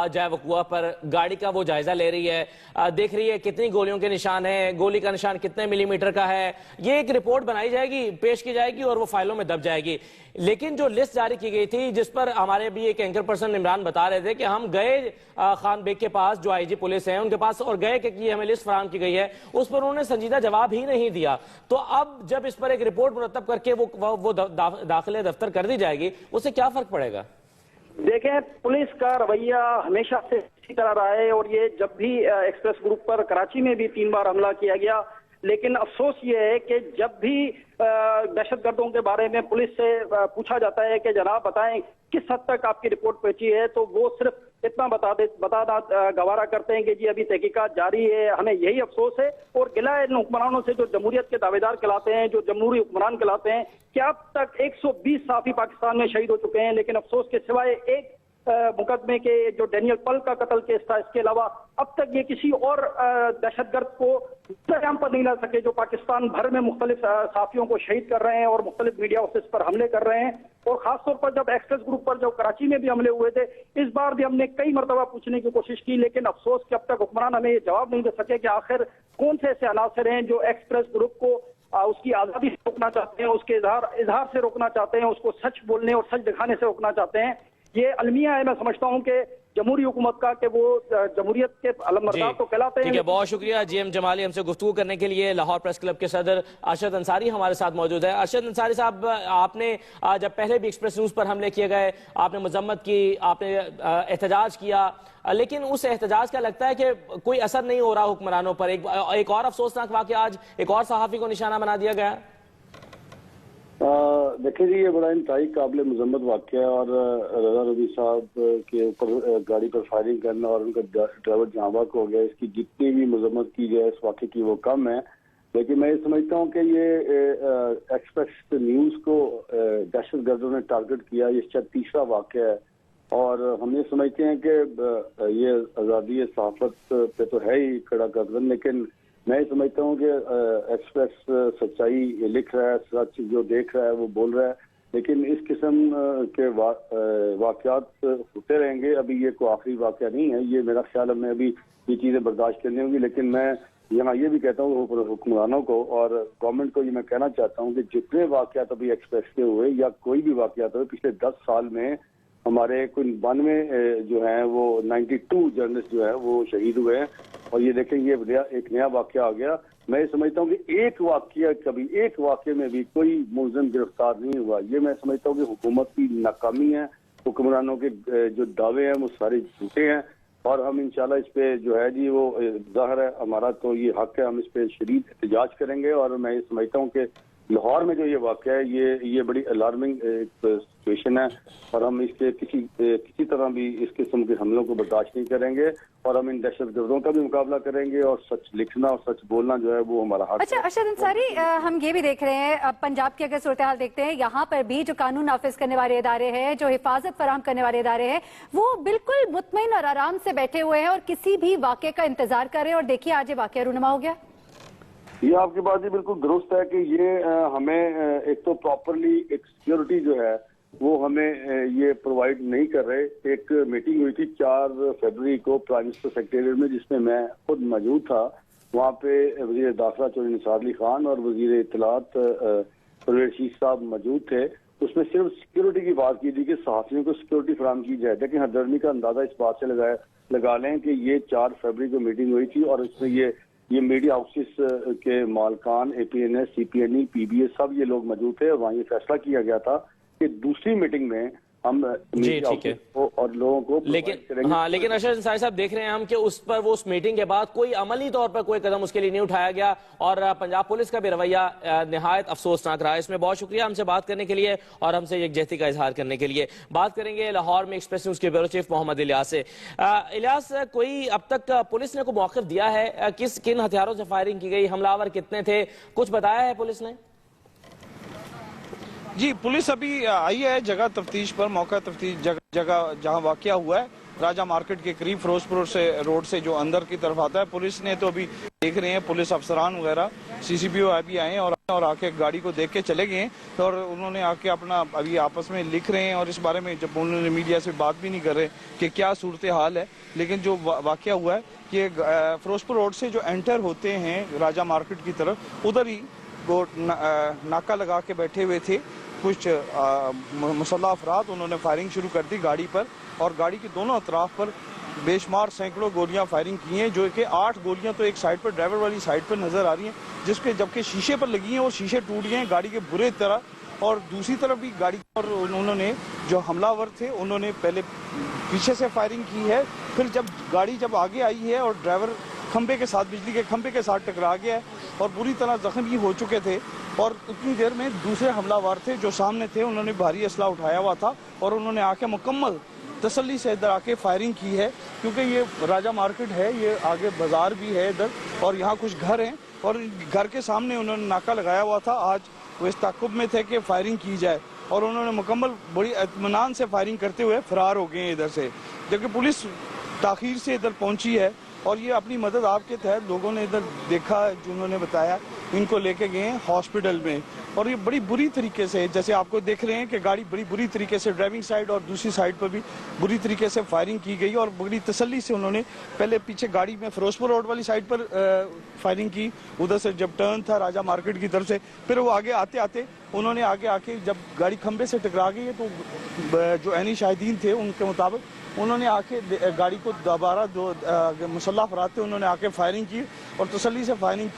जाए वकुआ पर, गाड़ी का वो जायजा ले रही है, देख रही है कितनी गोलियों के निशान हैं, गोली का निशान कितने मिलीमीटर का है। ये एक रिपोर्ट बनाई जाएगी, पेश की जाएगी और वो फाइलों में दब जाएगी। लेकिन जो लिस्ट जारी की गई थी, जिस पर हमारे भी एक एंकर पर्सन इमरान बता रहे थे कि हम गए खान बेग के पास, जो आईजी पुलिस है उनके पास, और गए कि ये हमें लिस्ट फराहम की गई है, उस पर उन्होंने संजीदा जवाब ही नहीं दिया। तो अब जब इस पर एक रिपोर्ट मुरतब करके वो दाखिले दफ्तर कर दी जाएगी, उससे क्या फर्क पड़ेगा? देखें, पुलिस का रवैया हमेशा से इसी तरह रहा है और ये जब भी एक्सप्रेस ग्रुप पर कराची में भी 3 बार हमला किया गया, लेकिन अफसोस ये है कि जब भी दहशतगर्दों के बारे में पुलिस से पूछा जाता है कि जनाब बताएं किस हद तक आपकी रिपोर्ट पहुंची है, तो वो सिर्फ इतना बताना गवारा करते हैं कि जी अभी तहकीकात जारी है। हमें यही अफसोस है और गिला है इन हुक्मरानों से जो जमहूरियत के दावेदार कहलाते हैं, जो जमहूरी हुक्मरान कहलाते हैं, कि अब तक 120 साफी पाकिस्तान में शहीद हो चुके हैं, लेकिन अफसोस के सिवाय एक मुकदमे के जो डेनियल पल का कत्ल केस था, इसके अलावा अब तक ये किसी और दहशतगर्द को इंतजाम पर नहीं ला सके जो पाकिस्तान भर में मुख्तलिफ साफियों को शहीद कर रहे हैं और मुख्तलिफ मीडिया हाउसेस पर हमले कर रहे हैं। और खासतौर पर जब एक्सप्रेस ग्रुप पर जो कराची में भी हमले हुए थे, इस बार भी हमने कई मरतबा पूछने की कोशिश की, लेकिन अफसोस कि अब तक हुक्मरान हमें ये जवाब नहीं दे सके कि आखिर कौन से ऐसे अनासर हैं जो एक्सप्रेस ग्रुप को उसकी आज़ादी से रोकना चाहते हैं, उसके इजहार से रोकना चाहते हैं, उसको सच बोलने और सच दिखाने से रोकना चाहते हैं। ये अलमिया है, मैं समझता हूं कि जमहूरी हुकूमत का, कि वो जमहूरियत के अलमबरदार तो कहलाते हैं। ठीक है, बहुत शुक्रिया जीएम जमाली हमसे गुफ्तगू करने के लिए। लाहौर प्रेस क्लब के सदर अरशद अंसारी हमारे साथ मौजूद है। अरशद अंसारी साहब, आपने जब पहले भी एक्सप्रेस न्यूज पर हमले किए गए, आपने मजम्मत की, आपने एहतजाज किया, लेकिन उस एहतजाज का लगता है कि कोई असर नहीं हो रहा हुक्मरानों पर। एक और अफसोसनाक वाकया, आज एक और सहाफी को निशाना बना दिया गया। देखिए जी, ये बड़ा इंतहाई काबिल मजम्मत वाक़या है और रजा रबी साहब के ऊपर गाड़ी पर फायरिंग करना और उनका ड्राइवर जहाँ बाक हो गया, इसकी जितनी भी मजम्मत की जाए इस वाक़े की वो कम है। लेकिन मैं ये समझता हूँ कि ये एक्सप्रेस न्यूज़ को दहशतगर्दों ने टारगेट किया, ये शायद तीसरा वाक़या है और हम ये समझते हैं कि ये आज़ादी सहाफ़त पे तो है ही कड़ा कदम, लेकिन मैं समझता हूँ कि एक्सप्रेस सच्चाई लिख रहा है, सच जो देख रहा है वो बोल रहा है, लेकिन इस किस्म के वाक़यात होते रहेंगे। अभी ये कोई आखिरी वाक़या नहीं है, ये मेरा ख्याल है मैं अभी ये चीज़ें बर्दाश्त करनी होंगी। लेकिन मैं यहाँ ये भी कहता हूँ हुक्मरानों को और गवर्नमेंट को ये मैं कहना चाहता हूँ कि जितने वाक़यात अभी एक्सप्रेस के हुए या कोई भी वाक़यात हुए पिछले 10 साल में, हमारे कोई 92 जो है वो 92 जर्नलिस्ट जो है वो शहीद हुए हैं और ये देखें ये एक नया वाक़या आ गया। मैं समझता हूँ कि एक वाक़ये में भी कोई मुलज़िम गिरफ्तार नहीं हुआ। ये मैं समझता हूँ कि हुकूमत की नाकामी है, हुक्मरानों के जो दावे हैं वो सारे झूठे हैं और हम इंशाल्लाह इस पे जो है जी वो ज़ाहिर है हमारा तो ये हक है, हम इस पे शदीद एहतजाज करेंगे। और मैं ये समझता हूँ कि लाहौर में जो ये वाक़या है ये बड़ी अलार्मिंग सिचुएशन है और हम इसके किसी तरह भी इस किस्म के हमलों को बर्दाश्त नहीं करेंगे और हम इन दहशतगर्दों का भी मुकाबला करेंगे और सच लिखना और सच बोलना जो है वो हमारा हक है। अच्छा अरशद अंसारी, हम ये भी देख रहे हैं, अब पंजाब की अगर सूरत हाल देखते हैं, यहाँ पर भी जो कानून नाफिज करने वाले इदारे हैं, जो हिफाजत फराहम करने वाले इदारे हैं, वो बिल्कुल मुतमईन और आराम से बैठे हुए हैं और किसी भी वाक़े का इंतजार कर रहे हैं। और देखिए आज ये वाक़या रूनुमा हो गया। ये आपकी बात ही बिल्कुल दुरुस्त है कि ये हमें एक तो प्रॉपरली एक सिक्योरिटी जो है वो हमें ये प्रोवाइड नहीं कर रहे। एक मीटिंग हुई थी 4 फरवरी को प्राइम मिनिस्टर सेक्रेटरीट में, जिसमें मैं खुद मौजूद था। वहाँ पे वज़ीर दाखिला चौधरी निसार अली खान और वज़ीर इत्तलात परवेज़ रशीद साहब मौजूद थे। उसमें सिर्फ सिक्योरिटी की बात की थी कि सहाफ़ियों को सिक्योरिटी फराहम की जाए। लेकिन हरदर्मी का अंदाजा इस बात से लगा लें कि ये 4 फरवरी को मीटिंग हुई थी और इसमें ये मीडिया हाउसेस के मालकान, APNS, CPNE, PBS सब ये लोग मौजूद थे। वहाँ ये फैसला किया गया था कि दूसरी मीटिंग में हम जी ठीक है और लोगों को लेकिन हाँ, लेकिन अरशद अंसारी साहब देख रहे हैं हम कि उस पर वो उस मीटिंग के बाद कोई अमली तौर पर कोई कदम उसके लिए नहीं उठाया गया और पंजाब पुलिस का भी रवैया निहायत अफसोसनाक रहा है। इसमें बहुत शुक्रिया हमसे बात करने के लिए और हमसे यकजहती का इजहार करने के लिए। बात करेंगे लाहौर में एक्सप्रेस न्यूज के ब्यूरो चीफ मोहम्मद इलियास से। इलियास, कोई अब तक पुलिस ने कोई मौक़िफ़ दिया है? किन हथियारों से फायरिंग की गई, हमलावर कितने थे, कुछ बताया है पुलिस ने? जी, पुलिस अभी आई है जगह तफ्तीश पर, मौका तफ्तीश जगह जहां वाकया हुआ है, राजा मार्केट के करीब फिरोजपुर से रोड से जो अंदर की तरफ आता है। पुलिस ने तो अभी देख रहे हैं, पुलिस अफसरान वगैरह CCPO भी आए हैं और आके गाड़ी को देख के चले गए और उन्होंने आके अपना अभी आपस में लिख रहे हैं और इस बारे में जब उन्होंने मीडिया से बात भी नहीं कर रहे कि क्या सूरत हाल है। लेकिन जो वाकया हुआ है कि फिरोजपुर रोड से जो एंटर होते हैं राजा मार्केट की तरफ, उधर ही वो नाका लगा के बैठे हुए थे कुछ मुसल्लह अफराद। उन्होंने फायरिंग शुरू कर दी गाड़ी पर और गाड़ी के दोनों अतराफ पर बेशुमार सैकड़ों गोलियां फायरिंग की हैं, जो कि 8 गोलियां तो एक साइड पर ड्राइवर वाली साइड पर नजर आ रही हैं, जिसके जबकि शीशे पर लगी हैं और शीशे टूट गए हैं गाड़ी के बुरे तरह। और दूसरी तरफ भी गाड़ी और उन्होंने जो हमलावर थे उन्होंने पहले पीछे से फायरिंग की है, फिर गाड़ी जब आगे आई है और ड्राइवर खंबे के साथ, बिजली के खंबे के साथ टकरा गया है और बुरी तरह जख्मी हो चुके थे। और उतनी देर में दूसरे हमलावर थे जो सामने थे, उन्होंने भारी असला उठाया हुआ था और उन्होंने आके मुकम्मल तसल्ली से इधर आके फायरिंग की है, क्योंकि ये राजा मार्केट है, ये आगे बाजार भी है इधर और यहाँ कुछ घर हैं और घर के सामने उन्होंने नाका लगाया हुआ था। आज वो इस ताकुब में थे कि फायरिंग की जाए और उन्होंने मुकम्मल बड़ी इत्मीनान से फायरिंग करते हुए फरार हो गए इधर से, जबकि पुलिस ताखीर से इधर पहुंची है और ये अपनी मदद आपके तहत लोगों ने इधर देखा, जो उन्होंने बताया, इनको लेके गए हॉस्पिटल में। और ये बड़ी बुरी तरीके से, जैसे आपको देख रहे हैं कि गाड़ी बड़ी बुरी तरीके से ड्राइविंग साइड और दूसरी साइड पर भी बुरी तरीके से फायरिंग की गई और बड़ी तसल्ली से उन्होंने पहले पीछे गाड़ी में फिरोजपुर रोड वाली साइड पर फायरिंग की, उधर से जब टर्न था राजा मार्केट की तरफ से, फिर वो आगे आते आते उन्होंने आगे आके जब गाड़ी खंबे से टकरा गई है तो जो ऐनी शाहिदीन थे उनके मुताबिक उन्होंने आके गाड़ी को दोबारा जो मुसल्लह अफराद थे उन्होंने आके फायरिंग की और तसल्ली से फायरिंग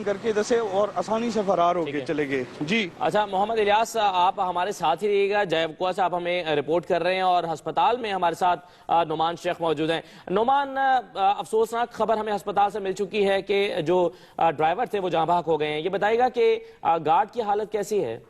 करके इधर से और आसानी से फरार हो गए, चले गए। जी अच्छा, मोहम्मद इलियास, आप हमारे साथ ही रहिएगा। जयवकुआ से आप हमें रिपोर्ट कर रहे हैं और अस्पताल में हमारे साथ नुमान शेख मौजूद हैं। नुमान, अफसोसनाक खबर हमें अस्पताल से मिल चुकी है कि जो ड्राइवर थे वो जहाँ भाग हो गए हैं। ये बताइएगा कि गार्ड की हालत कैसी है?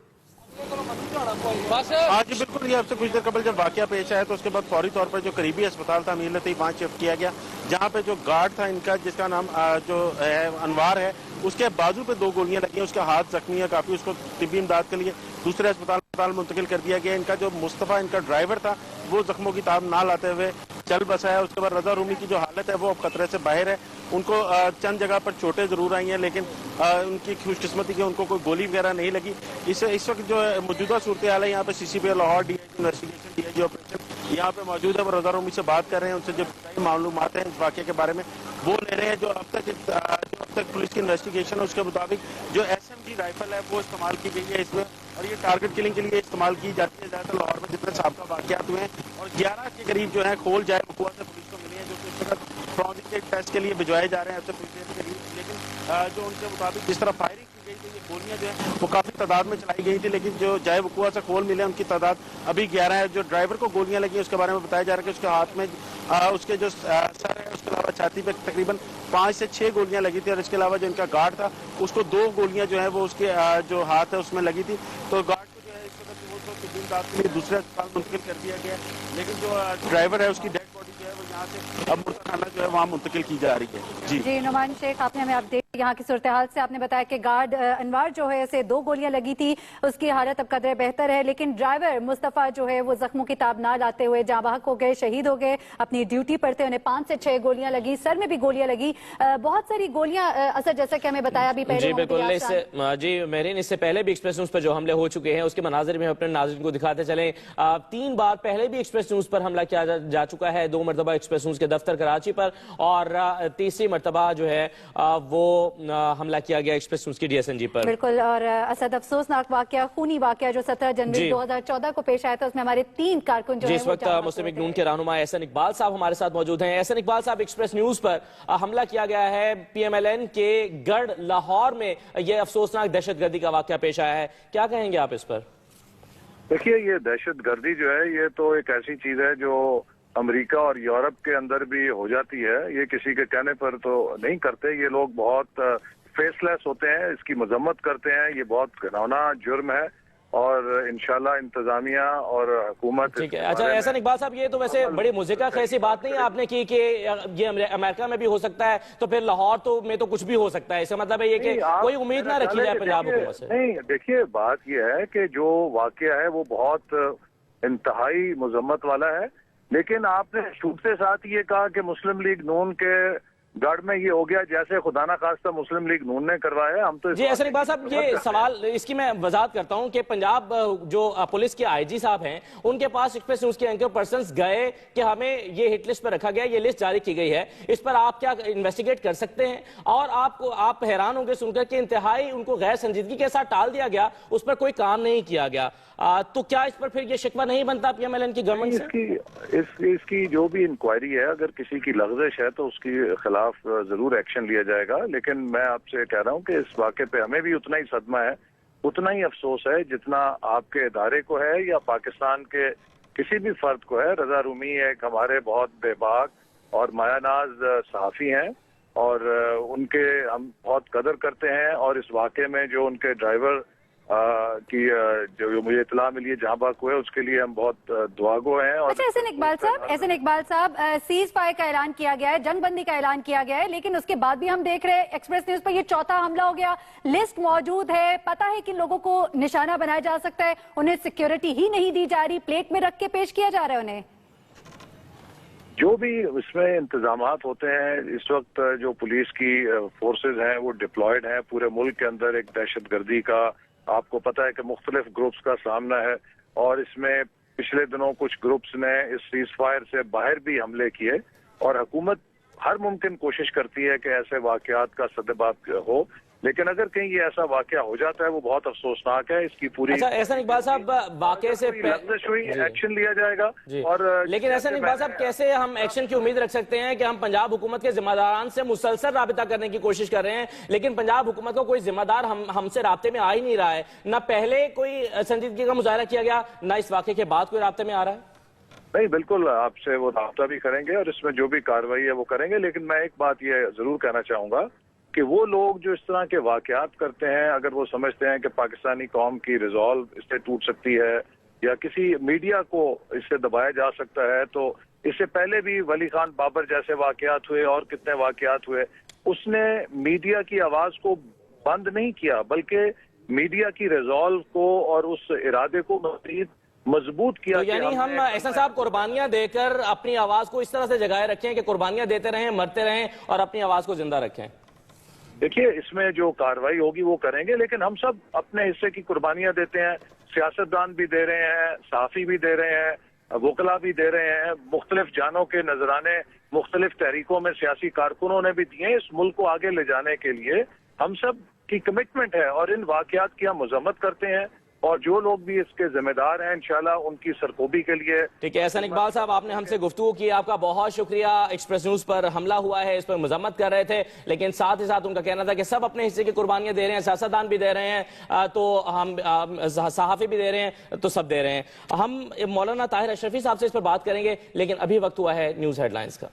हाँ जी बिल्कुल, ये आपसे कुछ देर कबल जब वाकया पेश आया तो उसके बाद फौरी तौर पर जो करीबी अस्पताल था अमीर लतीफ, वहाँ शिफ्ट किया गया, जहाँ पे जो गार्ड था इनका, जिसका नाम जो है अनवार है, उसके बाजू पे 2 गोलियां लगी हैं, उसका हाथ जख्मी है काफी, उसको तिब्बी इमदाद के लिए दूसरे अस्पताल मुंतकिल कर दिया गया। इनका जो मुस्तफा इनका ड्राइवर था वो जख्मों की ताब ना लाते हुए चल बसा है। उसके बाद रजा रूमी की जो हालत है वो अब खतरे से बाहर है, उनको चंद जगह पर चोटें जरूर आई हैं, लेकिन उनकी खुशकिस्मती की उनको कोई गोली वगैरह नहीं लगी। इस वक्त जो मौजूदा सूरत हाल है, यहाँ पे CCPO Lahore investigation DIG operation यहाँ पे मौजूद है, वो रजा रूमी से बात कर रहे हैं, उनसे जो मालूमात हैं इस वाक़े के बारे में वो ले रहे हैं। जो अब तक पुलिस की इन्वेस्टिगेशन है उसके मुताबिक जो SMG राइफल है वो इस्तेमाल की गई है इसमें, और ये टारगेट किलिंग के लिए इस्तेमाल की जाती है। ज़्यादातर लाहौर में जितने साबका वाक़यात हुए हैं और 11 के करीब जो है खोल जाए वकुआ से पुलिस को मिली है, जो कि इस वक्त फॉरेंसिक टेस्ट के लिए भिजवाए जा रहे हैं के लिए। लेकिन जो उनके मुताबिक जिस तरह फायरिंग की गई थी, ये गोलियां जो है वो काफी तादाद में चलाई गई थी, लेकिन जो जाए वकुआ से खोल मिले उनकी तादाद अभी 11 है। जो ड्राइवर को गोलियां लगी उसके बारे में बताया जा रहा है कि उसके हाथ में उसके जो सर है, उसके अलावा छाती पे तकरीबन 5 से 6 गोलियां लगी थी और इसके अलावा जो इनका गार्ड था उसको 2 गोलियां जो है वो उसके जो हाथ है उसमें लगी थी। तो गार्ड को जो है इस वक्त के लिए दूसरे अस्पताल मुंतकिल कर दिया गया, लेकिन जो ड्राइवर है उसकी डेड बॉडी जो है वो यहाँ से अब मुर्तखाना जो है वहाँ मुंतकिल की जा रही है। जी नुमान शेख, आपने हमें अपडेट यहाँ की सूरत हाल से आपने बताया कि गार्ड अनवार जो है इसे 2 गोलियां लगी थी, उसकी हालत अब कदरे बेहतर है, लेकिन ड्राइवर मुस्तफा जो है वो जख्मों की ताब ना लाते हुए जहाँ बहक हो गए, शहीद हो गए अपनी ड्यूटी पर थे। उन्हें 5 से 6 गोलियां लगी, सर में भी गोलियां लगी, बहुत सारी गोलियां असर, जैसा कि हमें बताया अभी पहले। जी बिल्कुल, जी मेहरीन, इससे पहले भी एक्सप्रेस न्यूज पर जो हमले हो चुके हैं उसके मनाजिर में अपने नाज़रीन को दिखाते चले। 3 बार पहले भी एक्सप्रेस न्यूज पर हमला किया जा चुका है, 2 मरतबा एक्सप्रेस न्यूज के दफ्तर कराची पर और तीसरी मरतबा जो है वो हमला किया गया एक्सप्रेस न्यूज की DSNG पर। बिल्कुल, और असद अफसोसनाक वाकया, खूनी वाकया जो 17 जनवरी 2014 को पेश आया था, उसमें हमारे 3 कारकुन जो है इस वक्त मुस्लिम लीग नून के रहनुमा एहसन इकबाल साहब हमारे साथ मौजूद हैं। एहसन इकबाल साहब, एक्सप्रेस न्यूज पर हमला किया गया है, PMLN के गढ़ लाहौर में यह अफसोसनाक दहशतगर्दी का वाकया पेश आया है, क्या कहेंगे आप इस पर? देखिए, ये दहशतगर्दी जो है ये तो एक ऐसी चीज है जो अमेरिका और यूरोप के अंदर भी हो जाती है। ये किसी के कहने पर तो नहीं करते, ये लोग बहुत फेसलेस होते हैं, इसकी मजम्मत करते हैं। ये बहुत घिनौना जुर्म है और इंशाल्लाह इंतजामिया और हुकूमत। ठीक है, अच्छा एहसान इकबाल साहब, ये तो वैसे बड़ी मुझे ऐसी बात नहीं आपने की कि ये अमेरिका में भी हो सकता है, तो फिर लाहौर तो में तो कुछ भी हो सकता है। इसका मतलब है ये कि कोई उम्मीद ना रखी जाए पंजाब हुकूमत से। नहीं, देखिए बात ये है कि जो वाकया है वो बहुत इंतहाई मजम्मत वाला है, लेकिन आपने छूट के साथ ये कहा कि मुस्लिम लीग नून के गढ़ में ये हो गया जैसे खुदा ना खास्ता मुस्लिम लीग नून ने करवाया। हम तो जी एहसान इकबाल साहब, ये सवाल इसकी मैं वजाहत करता हूं कि पंजाब जो पुलिस के आईजी साहब हैं उनके पास एक्सप्रेस न्यूज के एंकर पर्संस गए कि हमें ये हिट लिस्ट पर रखा गया, ये लिस्ट जारी की गई है, इस पर आप क्या इन्वेस्टिगेट कर सकते हैं? और आप हैरान होंगे सुनकर कि इंतहाई उनको गैर संजीदगी के साथ टाल दिया गया, उस पर कोई काम नहीं किया गया। तो क्या इस पर फिर ये शिकवा नहीं बनता पीएमएलएन की गवर्नमेंट से? इसकी जो भी इंक्वायरी है, अगर किसी की लफ्जिश है तो उसके खिलाफ जरूर एक्शन लिया जाएगा। लेकिन मैं आपसे कह रहा हूं कि इस वाक़े पे हमें भी उतना ही सदमा है, उतना ही अफसोस है जितना आपके इदारे को है या पाकिस्तान के किसी भी फर्द को है। रजा रूमी एक हमारे बहुत बेबाक और मायानाज सहाफ़ी हैं और उनके हम बहुत कदर करते हैं। और इस वाक़े में जो उनके ड्राइवर की जो मुझे इतला मिली है जहां बाग हुए, उसके लिए हम बहुत दुआगो हैं। और अच्छा एहसान इकबाल साहब, सीज फायर का ऐलान किया गया है, जंगबंदी का ऐलान किया गया है, लेकिन उसके बाद भी हम देख रहे हैं एक्सप्रेस न्यूज पर ये चौथा हमला हो गया। लिस्ट मौजूद है, पता है कि लोगों को निशाना बनाया जा सकता है, उन्हें सिक्योरिटी ही नहीं दी जा रही, प्लेट में रख के पेश किया जा रहा है उन्हें। जो भी इसमें इंतजामात होते हैं, इस वक्त जो पुलिस की फोर्सेज हैं वो डिप्लॉयड हैं पूरे मुल्क के अंदर। एक दहशतगर्दी का आपको पता है कि मुख्तलिफ ग्रुप्स का सामना है और इसमें पिछले दिनों कुछ ग्रुप्स ने इस सीज फायर से बाहर भी हमले किए और हुकूमत हर मुमकिन कोशिश करती है कि ऐसे वाकयात का सद्देबाब हो। लेकिन अगर कहीं ये ऐसा वाकया हो जाता है वो बहुत अफसोसनाक है। इसकी पूरी अच्छा एहसान इकबाल साहब, वाकये से लफ्ज़िश हुई, एक्शन लिया जाएगा। और लेकिन एहसान इकबाल साहब, कैसे हम एक्शन की उम्मीद रख सकते हैं कि हम पंजाब हुकूमत के जिम्मेदारान से मुसलसल राबिता करने की कोशिश कर रहे हैं, लेकिन पंजाब हुकूमत को कोई जिम्मेदार हमसे राब्ते में आ ही नहीं रहा है? न पहले कोई संजीदगी का मुजाहरा किया गया, न इस वाकये के बाद कोई राब्ते में आ रहा है। नहीं, बिल्कुल आपसे वो राब्ता भी करेंगे और इसमें जो भी कार्रवाई है वो करेंगे। लेकिन मैं एक बात ये जरूर कहना चाहूंगा कि वो लोग जो इस तरह के वाकयात करते हैं, अगर वो समझते हैं कि पाकिस्तानी कौम की रिजॉल्व इससे टूट सकती है या किसी मीडिया को इससे दबाया जा सकता है, तो इससे पहले भी वली खान बाबर जैसे वाकयात हुए और कितने वाकयात हुए, उसने मीडिया की आवाज को बंद नहीं किया बल्कि मीडिया की रिजॉल्व को और उस इरादे को मजीद मजबूत किया। तो यानी हम एहसान साहब कुर्बानियां देकर अपनी आवाज को इस तरह से जगाए रखें कि कुर्बानियां देते रहें, मरते रहें और अपनी आवाज को जिंदा रखें। देखिए, इसमें जो कार्रवाई होगी वो करेंगे, लेकिन हम सब अपने हिस्से की कुर्बानियां देते हैं। सियासतदान भी दे रहे हैं, सहाफी भी दे रहे हैं, वकला भी दे रहे हैं, मुख्तलिफ जानों के नजराने मुख्तलिफ तहरीकों में सियासी कारकुनों ने भी दिए। इस मुल्क को आगे ले जाने के लिए हम सब की कमिटमेंट है और इन वाकयात की हम मजम्मत करते हैं और जो लोग भी इसके जिम्मेदार हैं इंशाल्लाह उनकी सरकोबी के लिए। ठीक है एहसान इकबाल साहब, आपने हमसे गुफ्तगू की, आपका बहुत शुक्रिया। एक्सप्रेस न्यूज पर हमला हुआ है, इस पर मजम्मत कर रहे थे, लेकिन साथ ही साथ उनका कहना था कि सब अपने हिस्से की कुर्बानियां दे रहे हैं, सियासतदान भी दे रहे हैं, तो हम सहाफी भी दे रहे हैं, तो सब दे रहे हैं। हम मौलाना ताहिर अशरफी साहब से इस पर बात करेंगे, लेकिन अभी वक्त हुआ है न्यूज हेडलाइंस का।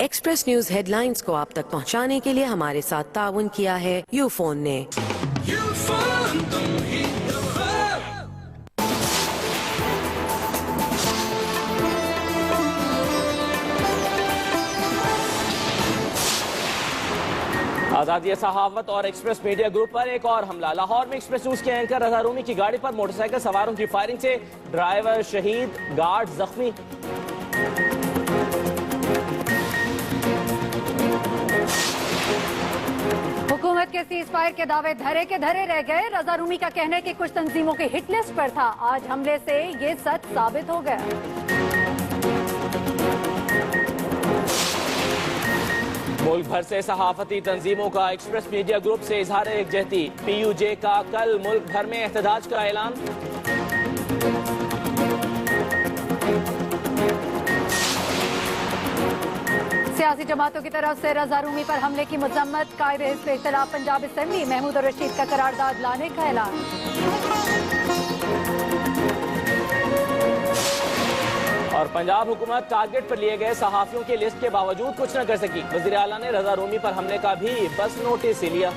एक्सप्रेस न्यूज हेडलाइंस को आप तक पहुंचाने के लिए हमारे साथ ताउन किया है यूफोन ने। आजादी सहावत और एक्सप्रेस मीडिया ग्रुप पर एक और हमला। लाहौर में एक्सप्रेस न्यूज के एंकर रजा रूमी की गाड़ी पर मोटरसाइकिल सवारों की फायरिंग से ड्राइवर शहीद, गार्ड जख्मी। हुकूमत के सीज फायर के दावे धरे के धरे रह गए। रजा रूमी का कहना है कि कुछ तंजीमों के हिट लिस्ट पर था, आज हमले से ये सच साबित हो गया। मुल्क भर से सहाफती तंजीमों का एक्सप्रेस मीडिया ग्रुप से इजहार यकजहती। PUJ का कल मुल्क भर में एहतजाज का ऐलान। सियासी जमातों की तरफ से रजा रूमी पर हमले की मजम्मत। कायदे हिज़्ब इख्तिलाफ पंजाब असेंबली महमूद और रशीद का करारदाद लाने का ऐलान। और पंजाब हुकूमत टारगेट पर लिए गए सहाफियों की लिस्ट के बावजूद कुछ न कर सकी। वज़ीर आला ने रजा रूमी पर हमले का भी बस नोटिस ही लिया।